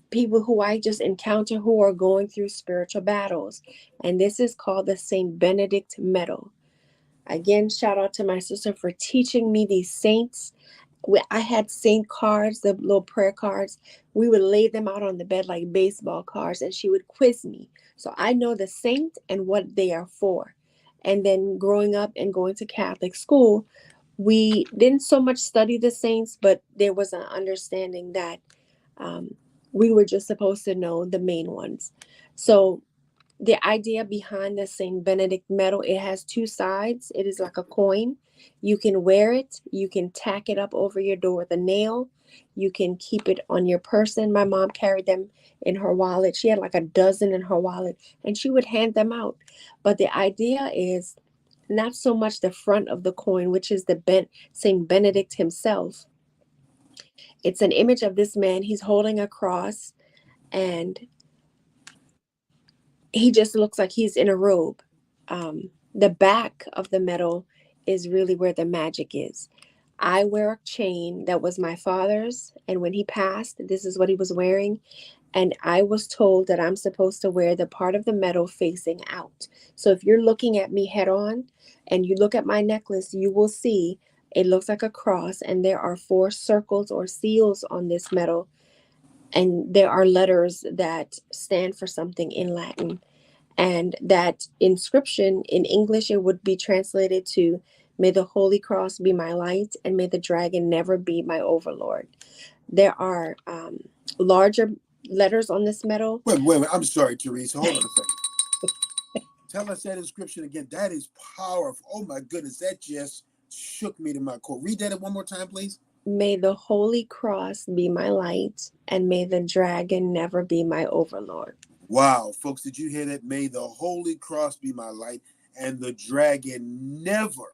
Speaker 2: people who I just encounter who are going through spiritual battles. And this is called the Saint Benedict medal. Again, shout out to my sister for teaching me these saints. I had saint cards, the little prayer cards. We would lay them out on the bed like baseball cards, and she would quiz me. So I know the saint and what they are for. And then growing up and going to Catholic school, We didn't so much study the saints, but there was an understanding that um, we were just supposed to know the main ones. So the idea behind the Saint Benedict medal, it has two sides. It is like a coin. You can wear it. You can tack it up over your door with a nail. You can keep it on your person. My mom carried them in her wallet. She had like a dozen in her wallet, and she would hand them out. But the idea is not so much the front of the coin, which is the Saint Benedict himself. It's an image of this man. He's holding a cross, and he just looks like he's in a robe. The back of the medal is really where the magic is. I wear a chain that was my father's, and when he passed, this is what he was wearing. And I was told that I'm supposed to wear the part of the medal facing out. So if you're looking at me head on and you look at my necklace, you will see it looks like a cross, and there are four circles or seals on this medal, and there are letters that stand for something in Latin. And that inscription in English, it would be translated to, "May the Holy Cross be my light, and may the dragon never be my overlord." There are larger letters on this medal.
Speaker 1: Wait. I'm sorry, Teresa. Hold on a second. Tell us that inscription again. That is powerful. Oh my goodness, that just shook me to my core. Read that one more time, please.
Speaker 2: "May the Holy Cross be my light, and may the dragon never be my overlord."
Speaker 1: Wow, folks, did you hear that? May the Holy Cross be my light, and the dragon never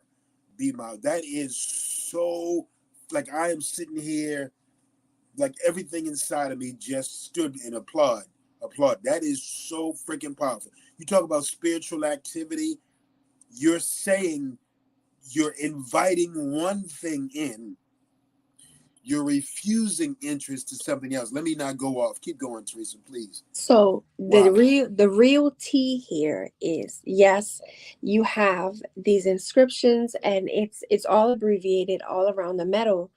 Speaker 1: be my. That is so. Like, I am sitting here, like everything inside of me just stood and applaud. That is so freaking powerful. You talk about spiritual activity. You're saying you're inviting one thing in. You're refusing interest to something else. Let me not go off. Keep going, Teresa, please.
Speaker 2: So
Speaker 1: Wow.
Speaker 2: the real tea here is, yes, you have these inscriptions, and it's all abbreviated all around the medal,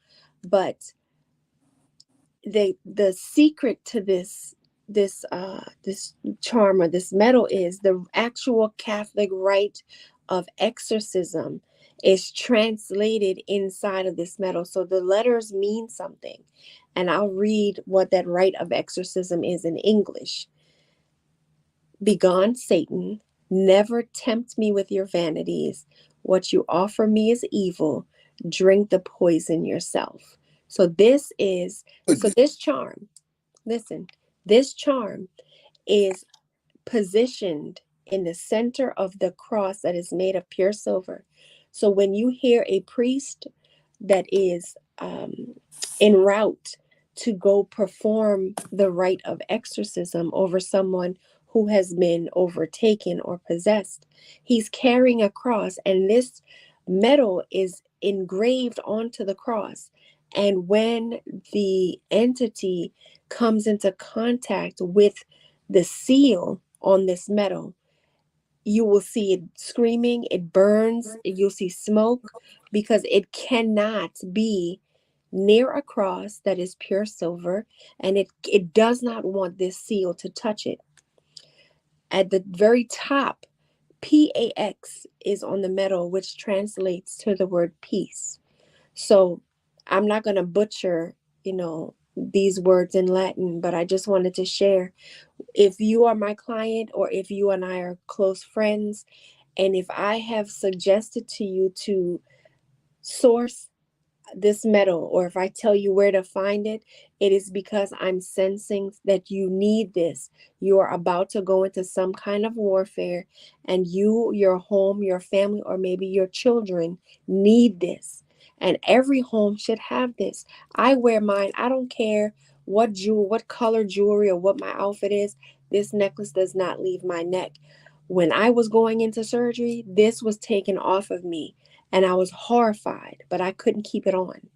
Speaker 2: but the secret to this charm or this medal is the actual Catholic rite of exorcism is translated inside of this medal. So the letters mean something. And I'll read what that rite of exorcism is in English. "Begone, Satan, never tempt me with your vanities. What you offer me is evil. Drink the poison yourself." So this charm, listen, this charm is positioned in the center of the cross that is made of pure silver. So when you hear a priest that is en route to go perform the rite of exorcism over someone who has been overtaken or possessed, he's carrying a cross, and this medal is engraved onto the cross. And when the entity comes into contact with the seal on this medal, you will see it screaming, it burns, you'll see smoke, because it cannot be near a cross that is pure silver, and it does not want this seal to touch it. At the very top, PAX is on the medal, which translates to the word peace. So I'm not going to butcher, these words in Latin, but I just wanted to share. If you are my client, or if you and I are close friends, and if I have suggested to you to source this medal, or if I tell you where to find it, it is because I'm sensing that you need this. You are about to go into some kind of warfare, and you, your home, your family, or maybe your children need this. And every home should have this. I wear mine. I don't care what color jewelry, or what my outfit is. This necklace does not leave my neck. When I was going into surgery, this was taken off of me, and I was horrified, but I couldn't keep it on.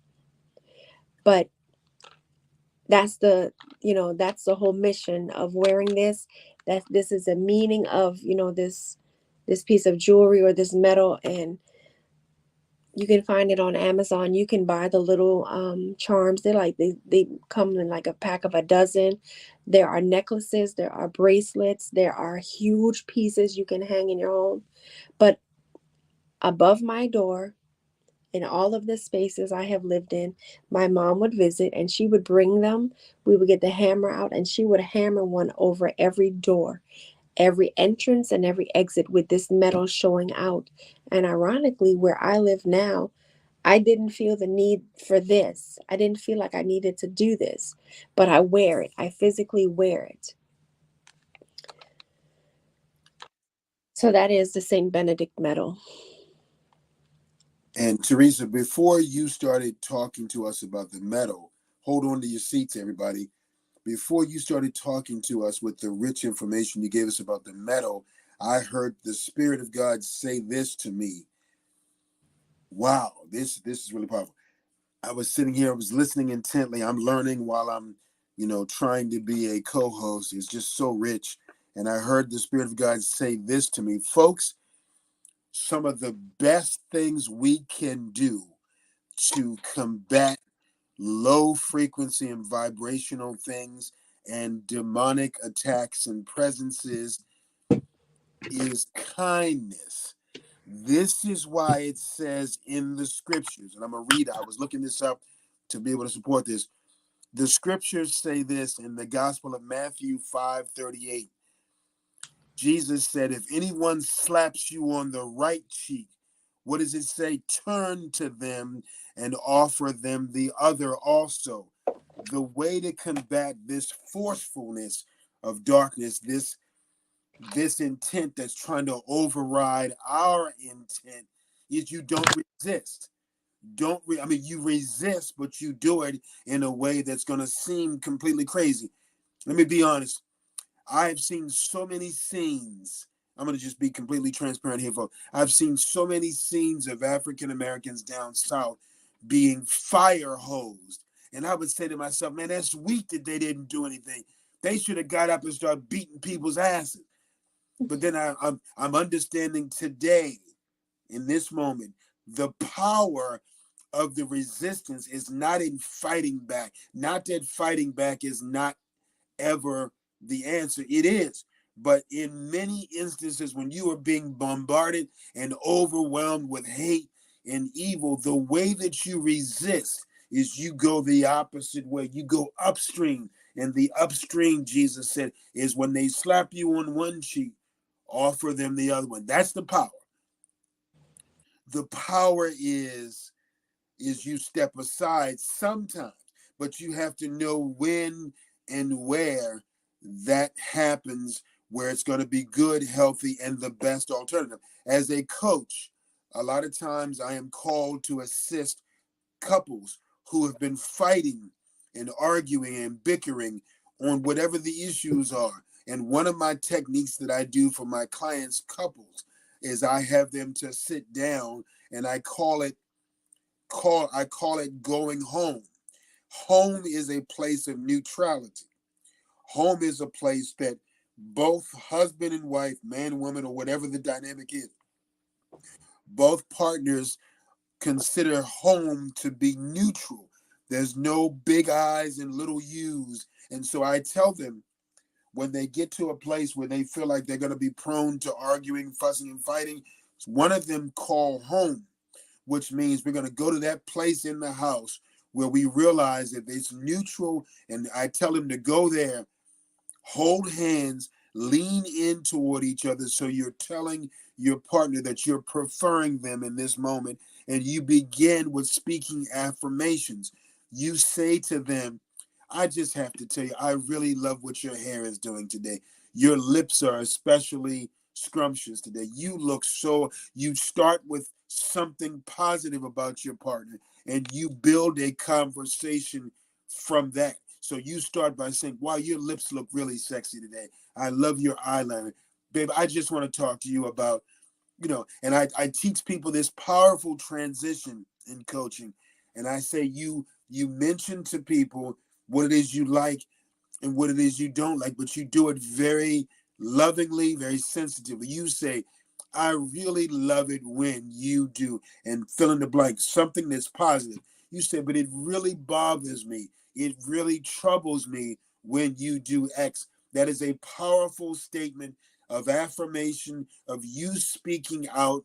Speaker 2: But that's that's the whole mission of wearing this. That this is a meaning of, this piece of jewelry or this metal, and you can find it on Amazon. You can buy the little charms. They come in like a pack of a dozen. There are necklaces, there are bracelets, there are huge pieces you can hang in your home. But above my door in all of the spaces I have lived in, my mom would visit and she would bring them. We would get the hammer out and she would hammer one over every door, every entrance, and every exit with this metal showing out. And ironically, where I live now, I didn't feel the need for this. I didn't feel like I needed to do this, but I wear it. I physically wear it. So that is the St. Benedict medal.
Speaker 1: And Teresa, before you started talking to us about the medal, hold on to your seats, everybody. Before you started talking to us with the rich information you gave us about the medal, I heard the Spirit of God say this to me. Wow, this is really powerful. I was sitting here, I was listening intently. I'm learning while I'm, trying to be a co-host. It's just so rich. And I heard the Spirit of God say this to me. Folks, some of the best things we can do to combat low frequency and vibrational things and demonic attacks and presences is kindness. This is why it says in the scriptures, and I'm going to read it. I was looking this up to be able to support this. The scriptures say this in the Gospel of Matthew 5:38. Jesus said, if anyone slaps you on the right cheek, what does it say? Turn to them and offer them the other also. The way to combat this forcefulness of darkness, this intent that's trying to override our intent, is you don't resist. You resist, but you do it in a way that's going to seem completely crazy. Let me be honest. I've seen so many scenes. I'm going to just be completely transparent here, folks. I've seen so many scenes of African Americans down south being fire hosed. And I would say to myself, man, that's weak that they didn't do anything. They should have got up and started beating people's asses. But then I'm understanding today, in this moment, the power of the resistance is not in fighting back. Not that fighting back is not ever the answer. It is. But in many instances, when you are being bombarded and overwhelmed with hate and evil, the way that you resist is you go the opposite way. You go upstream. And the upstream, Jesus said, is when they slap you on one cheek, offer them the other one. That's the power. The power is you step aside sometimes, but you have to know when and where that happens, where it's going to be good, healthy, and the best alternative. As a coach, a lot of times I am called to assist couples who have been fighting and arguing and bickering on whatever the issues are. And one of my techniques that I do for my clients' couples is I have them to sit down, and I call it going home. Home is a place of neutrality. Home is a place that both husband and wife, man, woman, or whatever the dynamic is, both partners consider home to be neutral. There's no big I's and little U's. And so I tell them, when they get to a place where they feel like they're going to be prone to arguing, fussing, and fighting, one of them call home, which means we're going to go to that place in the house where we realize that it's neutral. And I tell them to go there, hold hands, lean in toward each other. So you're telling your partner that you're preferring them in this moment. And you begin with speaking affirmations. You say to them, I just have to tell you, I really love what your hair is doing today. Your lips are especially scrumptious today. You start with something positive about your partner and you build a conversation from that. So you start by saying, wow, your lips look really sexy today. I love your eyeliner. Babe, I just want to talk to you about, and I teach people this powerful transition in coaching. And I say, you mention to people what it is you like and what it is you don't like, but you do it very lovingly, very sensitively. You say, I really love it when you do, and fill in the blank, something that's positive. You say, but it really bothers me. It really troubles me when you do X. That is a powerful statement of affirmation, of you speaking out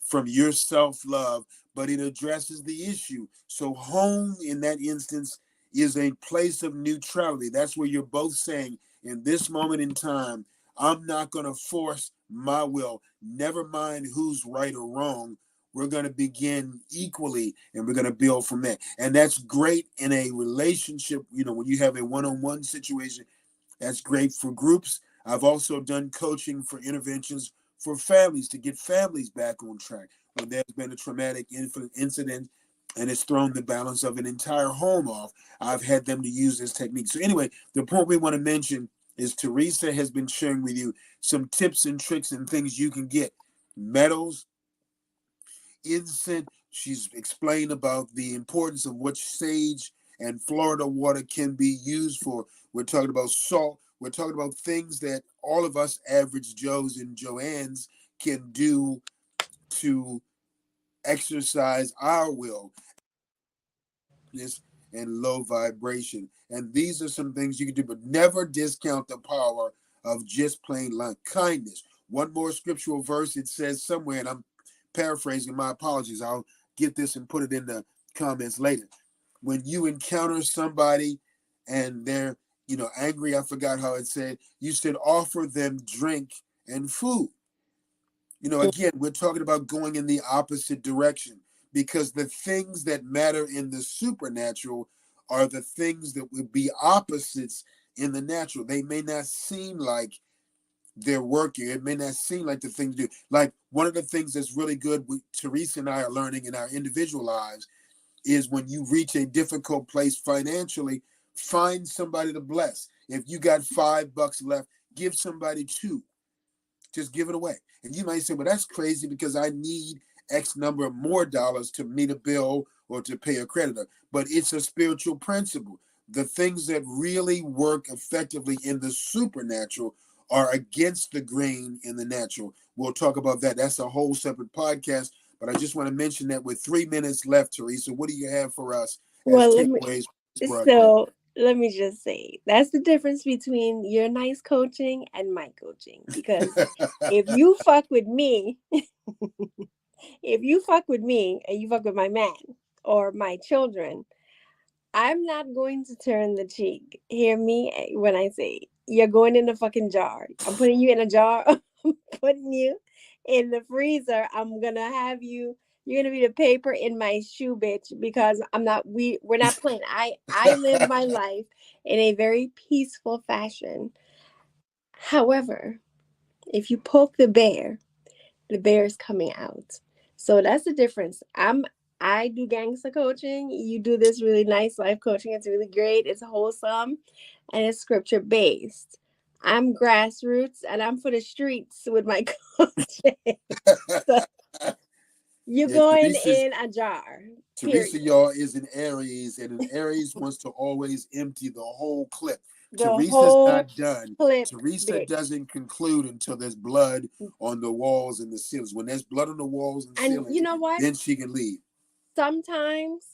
Speaker 1: from your self-love, but it addresses the issue. So home in that instance is a place of neutrality. That's where you're both saying, in this moment in time, I'm not going to force my will. Never mind who's right or wrong. We're going to begin equally and we're going to build from that. And that's great in a relationship, when you have a one-on-one situation. That's great for groups. I've also done coaching for interventions for families to get families back on track when there's been a traumatic incident and it's thrown the balance of an entire home off. I've had them to use this technique. So anyway, the point we want to mention is Teresa has been sharing with you some tips and tricks and things you can get. Metals, incense. She's explained about the importance of what sage and Florida water can be used for. We're talking about salt. We're talking about things that all of us average Joes and Joannes can do to exercise our will and low vibration. And these are some things you can do, but never discount the power of just plain kindness. One more scriptural verse, it says somewhere, and I'm paraphrasing, my apologies. I'll get this and put it in the comments later. When you encounter somebody and they're, angry, I forgot how it said, you should offer them drink and food. Again, we're talking about going in the opposite direction because the things that matter in the supernatural are the things that would be opposites in the natural. They may not seem like they're working. It may not seem like the thing to do. Like one of the things that's really good, Teresa and I are learning in our individual lives, is when you reach a difficult place financially, find somebody to bless. If you got $5 left, give somebody two. Just give it away. And you might say, well, that's crazy because I need X number of more dollars to meet a bill or to pay a creditor. But it's a spiritual principle. The things that really work effectively in the supernatural are against the grain in the natural. We'll talk about that. That's a whole separate podcast. But I just want to mention that with 3 minutes left, Teresa, what do you have for us as takeaways from this broadcast?
Speaker 2: So let me just say, that's the difference between your nice coaching and my coaching. Because if you fuck with me, if you fuck with me and you fuck with my man or my children, I'm not going to turn the cheek. Hear me when I say you're going in the fucking jar. I'm putting you in a jar. I'm putting you in the freezer. I'm gonna have you. You're gonna be the paper in my shoe, bitch. Because I'm not. We're not playing. I live my life in a very peaceful fashion. However, if you poke the bear is coming out. So that's the difference. I do gangster coaching. You do this really nice life coaching. It's really great. It's wholesome and it's scripture based. I'm grassroots and I'm for the streets with my coaching. So you're going in a jar.
Speaker 1: Teresa, y'all, is an Aries, and an Aries wants to always empty the whole clip. Teresa's not done. Teresa doesn't conclude until there's blood on the walls and the ceilings. When there's blood on the walls and ceilings,
Speaker 2: you know what?
Speaker 1: Then she can leave.
Speaker 2: Sometimes,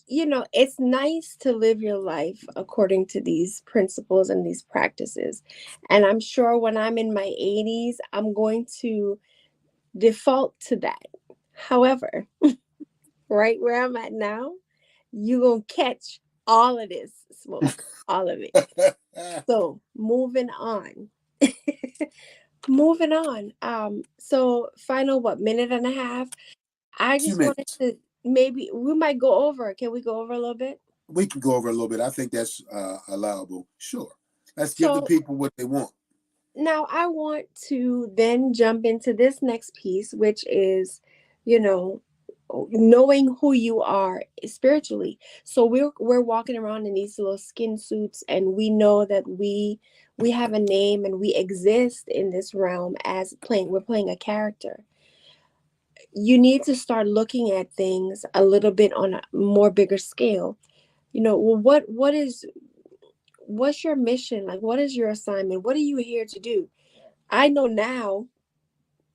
Speaker 2: it's nice to live your life according to these principles and these practices. And I'm sure when I'm in my 80s, I'm going to default to that. However, right where I'm at now, you're going to catch all of this smoke, all of it. So moving on. Moving on. So final, minute and a half? I just wanted to, maybe we might go over. Can we go over a little bit?
Speaker 1: We can go over a little bit. I think that's allowable. Sure. Let's give the people what they want.
Speaker 2: Now I want to then jump into this next piece, which is, knowing who you are spiritually. So we're walking around in these little skin suits, and we know that we have a name and we exist in this realm as we're playing a character. You need to start looking at things a little bit on a more bigger scale. What's your mission? Like, what is your assignment? What are you here to do? I know now,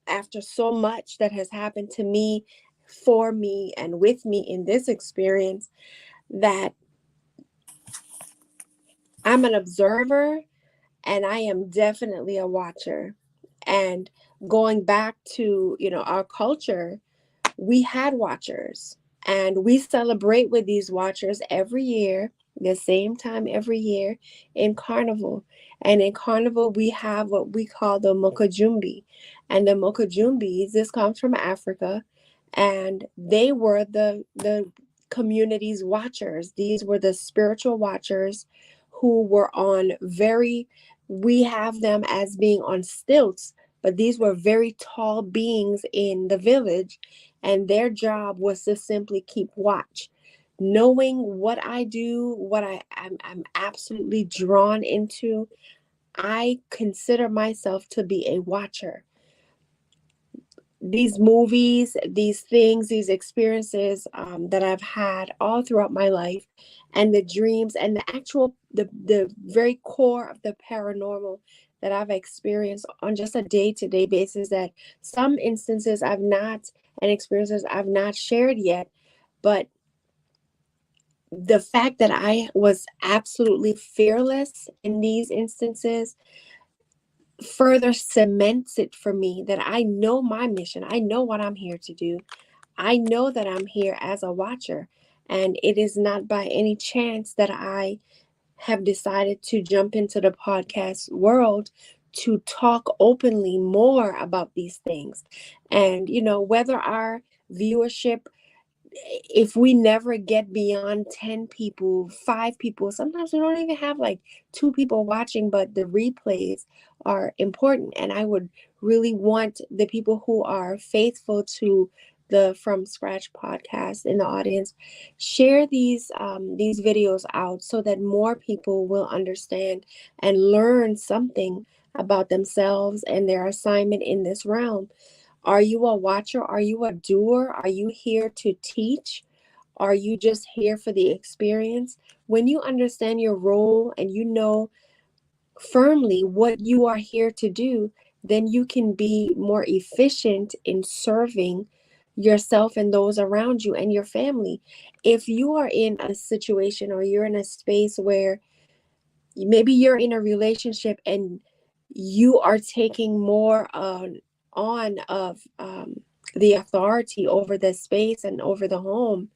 Speaker 2: after so much that has happened to me, for me, and with me in this experience, that I'm an observer and I am definitely a watcher. And going back to, our culture, we had watchers, and we celebrate with these watchers every year, the same time every year in Carnival. And in Carnival, we have what we call the Mokajumbi. And the Mokajumbis, this comes from Africa, and they were the community's watchers. These were the spiritual watchers who were on we have them as being on stilts, but these were very tall beings in the village, and their job was to simply keep watch. Knowing what I do, I'm absolutely drawn into, I consider myself to be a watcher. These movies, these things, these experiences that I've had all throughout my life, and the dreams and the very core of the paranormal that I've experienced on just a day-to-day basis, that some instances I've not, and experiences I've not shared yet, but the fact that I was absolutely fearless in these instances further cements it for me that I know my mission. I know what I'm here to do. I know that I'm here as a watcher. And it is not by any chance that I have decided to jump into the podcast world to talk openly more about these things. And, whether our viewership, if we never get beyond 10 people, 5 people, sometimes we don't even have like 2 people watching, but the replays are important. And I would really want the people who are faithful to the From Scratch podcast in the audience, share these videos out so that more people will understand and learn something about themselves and their assignment in this realm. Are you a watcher? Are you a doer? Are you here to teach? Are you just here for the experience? When you understand your role and you know firmly what you are here to do, then you can be more efficient in serving yourself and those around you and your family. If you are in a situation or you're in a space where maybe you're in a relationship and you are taking more on of the authority over the space and over the home,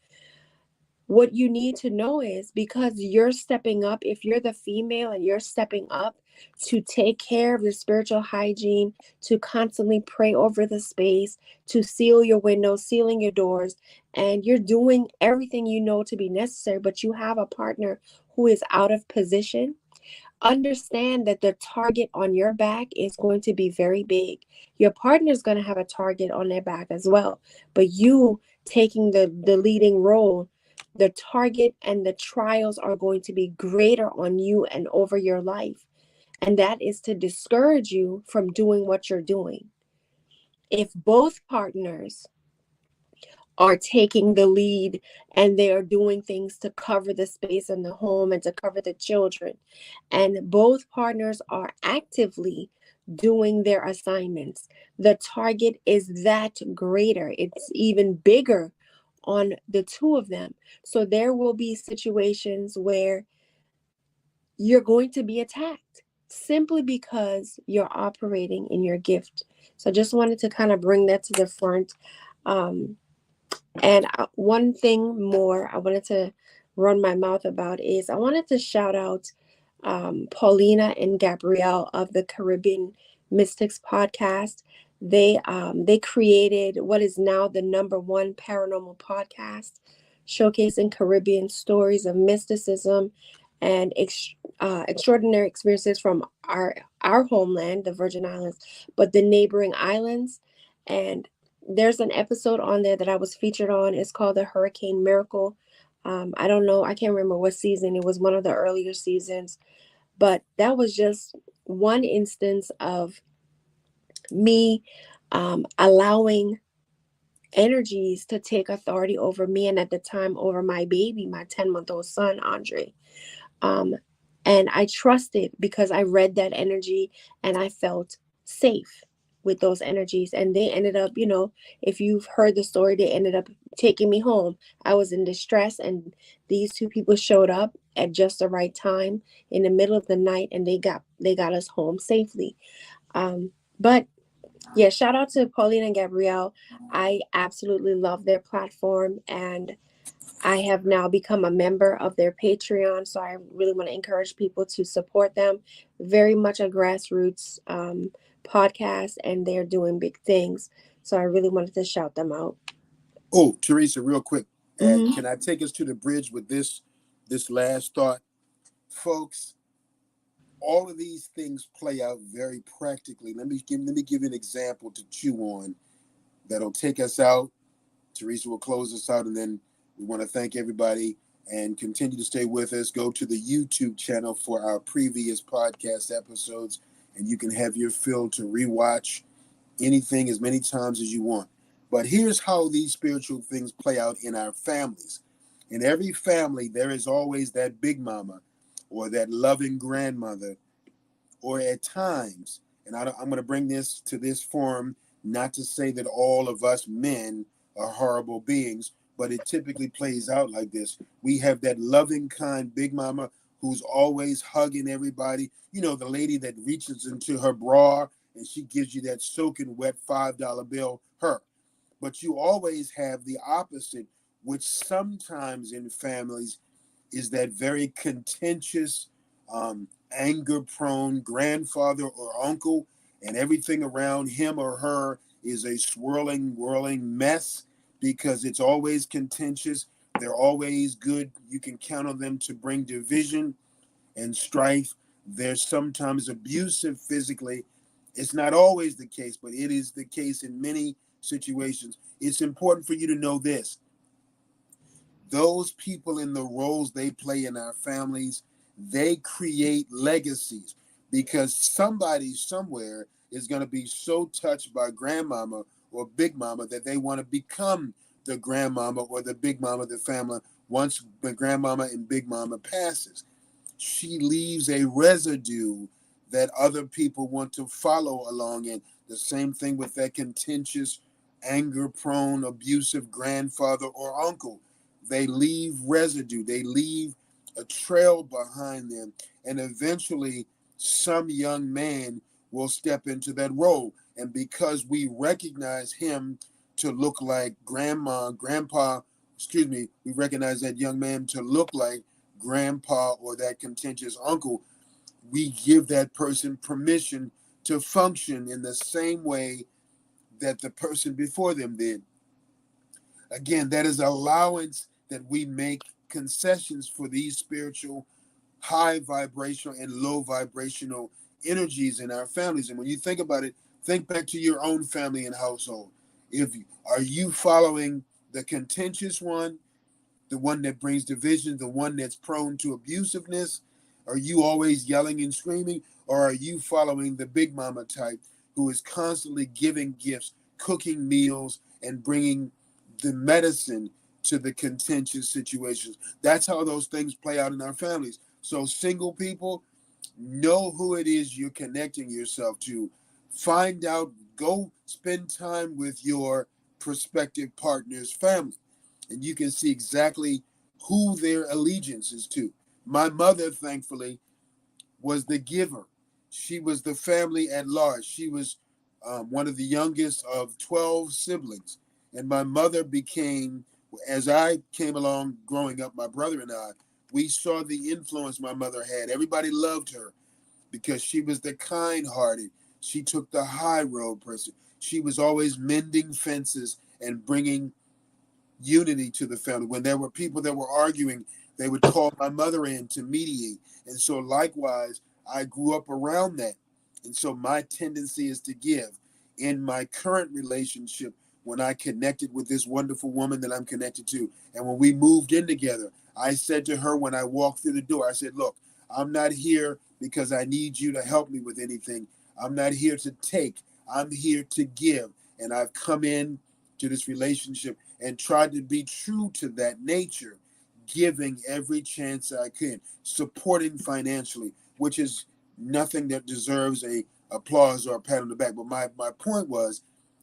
Speaker 2: what you need to know is, because you're stepping up, if you're the female and you're stepping up to take care of the spiritual hygiene, to constantly pray over the space, to seal your windows, sealing your doors, and you're doing everything you know to be necessary, but you have a partner who is out of position, understand that the target on your back is going to be very big. Your partner is going to have a target on their back as well, but you taking the leading role, the target and the trials are going to be greater on you and over your life. And that is to discourage you from doing what you're doing. If both partners are taking the lead and they are doing things to cover the space in the home and to cover the children, and both partners are actively doing their assignments, the target is that greater. It's even bigger on the two of them. So there will be situations where you're going to be attacked simply because you're operating in your gift. So I just wanted to kind of bring that to the front. And one thing more I wanted to run my mouth about is I wanted to shout out Paulina and Gabrielle of the Caribbean Mystics podcast. They created what is now the #1 paranormal podcast, showcasing Caribbean stories of mysticism and extraordinary experiences from our homeland, the Virgin Islands, but the neighboring islands. And there's an episode on there that I was featured on. It's called The Hurricane Miracle. I don't know, I can't remember what season. It was one of the earlier seasons, but that was just one instance of me allowing energies to take authority over me, and at the time over my baby, my 10-month-old son, Andre. Um, and I trusted because I read that energy and I felt safe with those energies. And they ended up, if you've heard the story, they ended up taking me home. I was in distress, and these two people showed up at just the right time in the middle of the night, and they got us home safely. But Yeah, shout out to Pauline and Gabrielle. I absolutely love their platform, and I have now become a member of their Patreon. So I really want to encourage people to support them. Very much a grassroots podcast, and they're doing big things. So I really wanted to shout them out.
Speaker 1: Oh, Teresa, real quick, and
Speaker 2: Hmm.
Speaker 1: can I take us to the bridge with this last thought, folks? All of these things play out very practically. Let me give you an example to chew on that'll take us out. Teresa will close us out, and then we want to thank everybody and continue to stay with us. Go to the YouTube channel for our previous podcast episodes, and you can have your fill to rewatch anything as many times as you want. But here's how these spiritual things play out in our families. In every family, there is always that big mama or that loving grandmother, or at times, and I'm going to bring this to this form, not to say that all of us men are horrible beings, but it typically plays out like this. We have that loving, kind big mama who's always hugging everybody. You know, the lady that reaches into her bra and she gives you that soaking wet $5 bill, her. But you always have the opposite, which sometimes in families is that very contentious, anger prone grandfather or uncle, and everything around him or her is a swirling, whirling mess because it's always contentious. They're always good. You can count on them to bring division and strife. They're sometimes abusive physically. It's not always the case, but it is the case in many situations. It's important for you to know this: those people in the roles they play in our families, they create legacies because somebody somewhere is going to be so touched by grandmama or big mama that they want to become the grandmama or the big mama of the family once the grandmama and big mama passes. She leaves a residue that other people want to follow along in. The same thing with that contentious, anger prone, abusive grandfather or uncle. They leave residue, they leave a trail behind them, and eventually some young man will step into that role. And because we recognize him to look like grandpa, excuse me, we recognize that young man to look like grandpa or that contentious uncle, we give that person permission to function in the same way that the person before them did. Again, that is allowance that we make concessions for these spiritual high vibrational and low vibrational energies in our families. And when you think about it, think back to your own family and household. If Are you following the contentious one, the one that brings division, the one that's prone to abusiveness? Are you always yelling and screaming? Or are you following the big mama type who is constantly giving gifts, cooking meals, and bringing the medicine to the contentious situations? That's how those things play out in our families. So, single people, know who it is you're connecting yourself to. Find out, go spend time with your prospective partner's family, and you can see exactly who their allegiance is to. My mother, thankfully, was the giver. She was the family at large. She was one of the youngest of 12 siblings. And my mother became, as I came along growing up, my brother and I, we saw the influence my mother had. Everybody loved her because she was the kind hearted. She took the high road person. She was always mending fences and bringing unity to the family. When there were people that were arguing, they would call my mother in to mediate. And so, likewise, I grew up around that. And so, my tendency is to give. In my current relationship, when I connected with this wonderful woman that I'm connected to, and when we moved in together, I said to her when I walked through the door, I said, "Look, I'm not here because I need you to help me with anything. I'm not here to take, I'm here to give." And I've come in to this relationship and tried to be true to that nature, giving every chance I can, supporting financially, which is nothing that deserves a applause or a pat on the back. But my point was,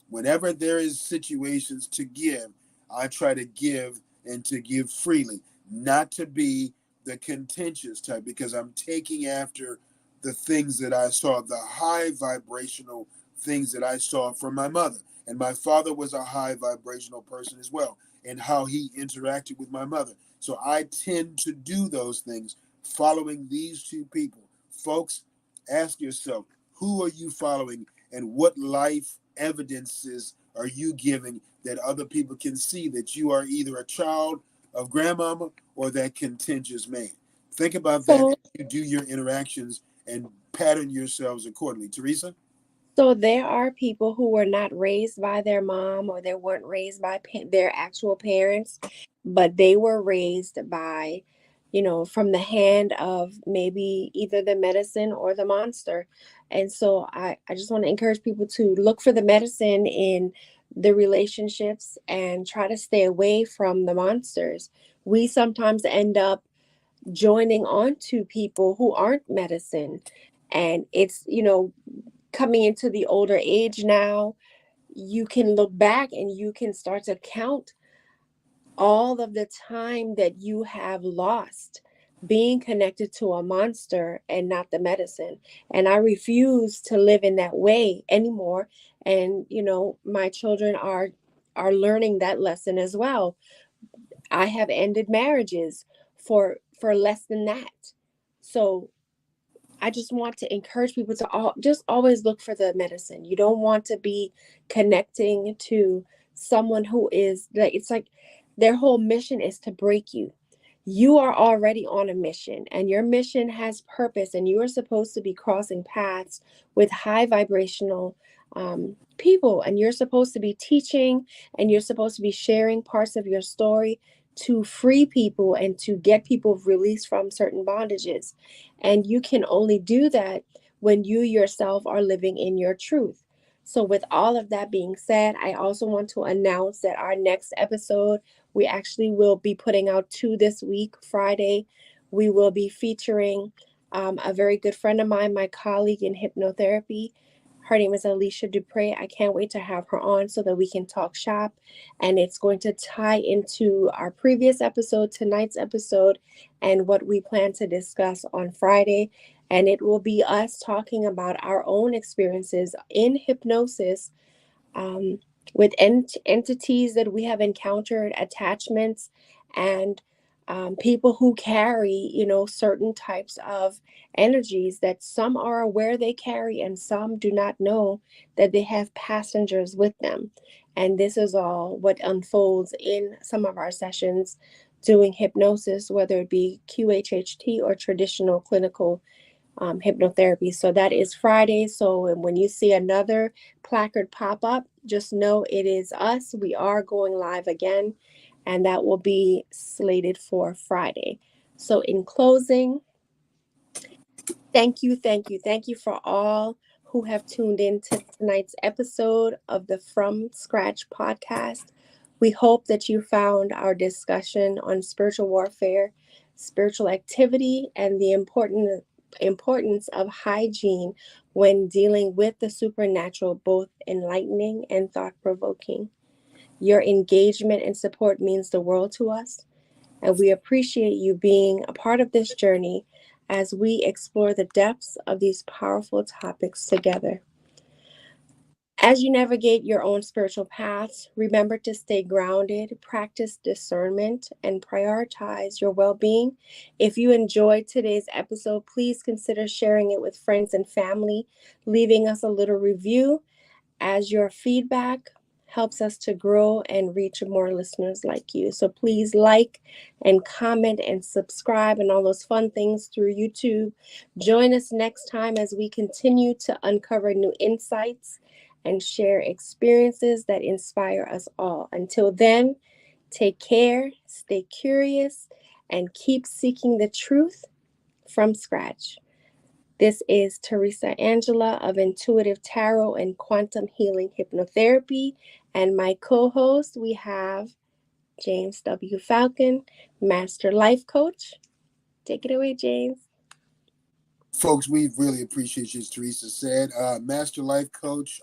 Speaker 1: whenever there is situations to give, I try to give and to give freely, not to be the contentious type, because I'm taking after the things that I saw, the high vibrational things that I saw from my mother. And my father was a high vibrational person as well, and how he interacted with my mother. So I tend to do those things following these two people. Folks, ask yourself, who are you following, and what life evidences are you giving that other people can see that you are either a child of grandmama or that contentious man? Think about that
Speaker 2: So,
Speaker 1: as you do your interactions and pattern yourselves accordingly. Teresa?
Speaker 2: so there are people who were not raised by their mom, or they weren't raised by their actual parents, but they were raised by, from the hand of maybe either the medicine or the monster. And so I just want to encourage people to look for the medicine in the relationships and try to stay away from the monsters. We sometimes end up joining on to people who aren't medicine. And it's, coming into the older age now, you can look back and you can start to count all of the time that you have lost being connected to a monster and not the medicine. And I refuse to live in that way anymore. And my children are learning that lesson as well. I have ended marriages for less than that. So I just want to encourage people to just always look for the medicine. You don't want to be connecting to someone who is like, it's like their whole mission is to break you. You are already on a mission, and your mission has purpose, and you are supposed to be crossing paths with high vibrational people, and you're supposed to be teaching, and you're supposed to be sharing parts of your story to free people and to get people released from certain bondages. And you can only do that when you yourself are living in your truth. So, with all of that being said, I also want to announce that our next episode, we actually will be putting out two this week, Friday. We will be featuring a very good friend of mine, my colleague in hypnotherapy. Her name is Alicia Dupre. I can't wait to have her on so that we can talk shop. And it's going to tie into our previous episode, tonight's episode, and what we plan to discuss on Friday. And it will be us talking about our own experiences in hypnosis, um, with entities that we have encountered, attachments, and people who carry, certain types of energies that some are aware they carry and some do not know that they have passengers with them. And this is all what unfolds in some of our sessions doing hypnosis, whether it be QHHT or traditional clinical hypnotherapy. So that is Friday. So when you see another placard pop up, just know it is us. We are going live again, and that will be slated for Friday. So in closing, thank you for all who have tuned in to tonight's episode of the From Scratch podcast. We hope that you found our discussion on spiritual warfare, spiritual activity, and the importance of hygiene when dealing with the supernatural, both enlightening and thought provoking. Your engagement and support means the world to us, and we appreciate you being a part of this journey as we explore the depths of these powerful topics together. As you navigate your own spiritual paths, remember to stay grounded, practice discernment, and prioritize your well being. If you enjoyed today's episode, please consider sharing it with friends and family, leaving us a little review, as your feedback helps us to grow and reach more listeners like you. So please like and comment and subscribe and all those fun things through YouTube. Join us next time as we continue to uncover new insights and share experiences that inspire us all. Until then, take care, stay curious, and keep seeking the truth from scratch. This is Teresa Angela of Intuitive Tarot and Quantum Healing Hypnotherapy. And my co host, we have James W. Falcon, Master Life Coach. Take it away, James.
Speaker 1: Folks, we really appreciate you, as Teresa said. Master Life Coach,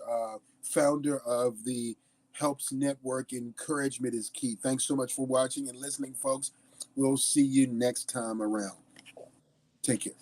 Speaker 1: founder of the Helps Network. Encouragement is key. Thanks so much for watching and listening, folks. We'll see you next time around. Take care.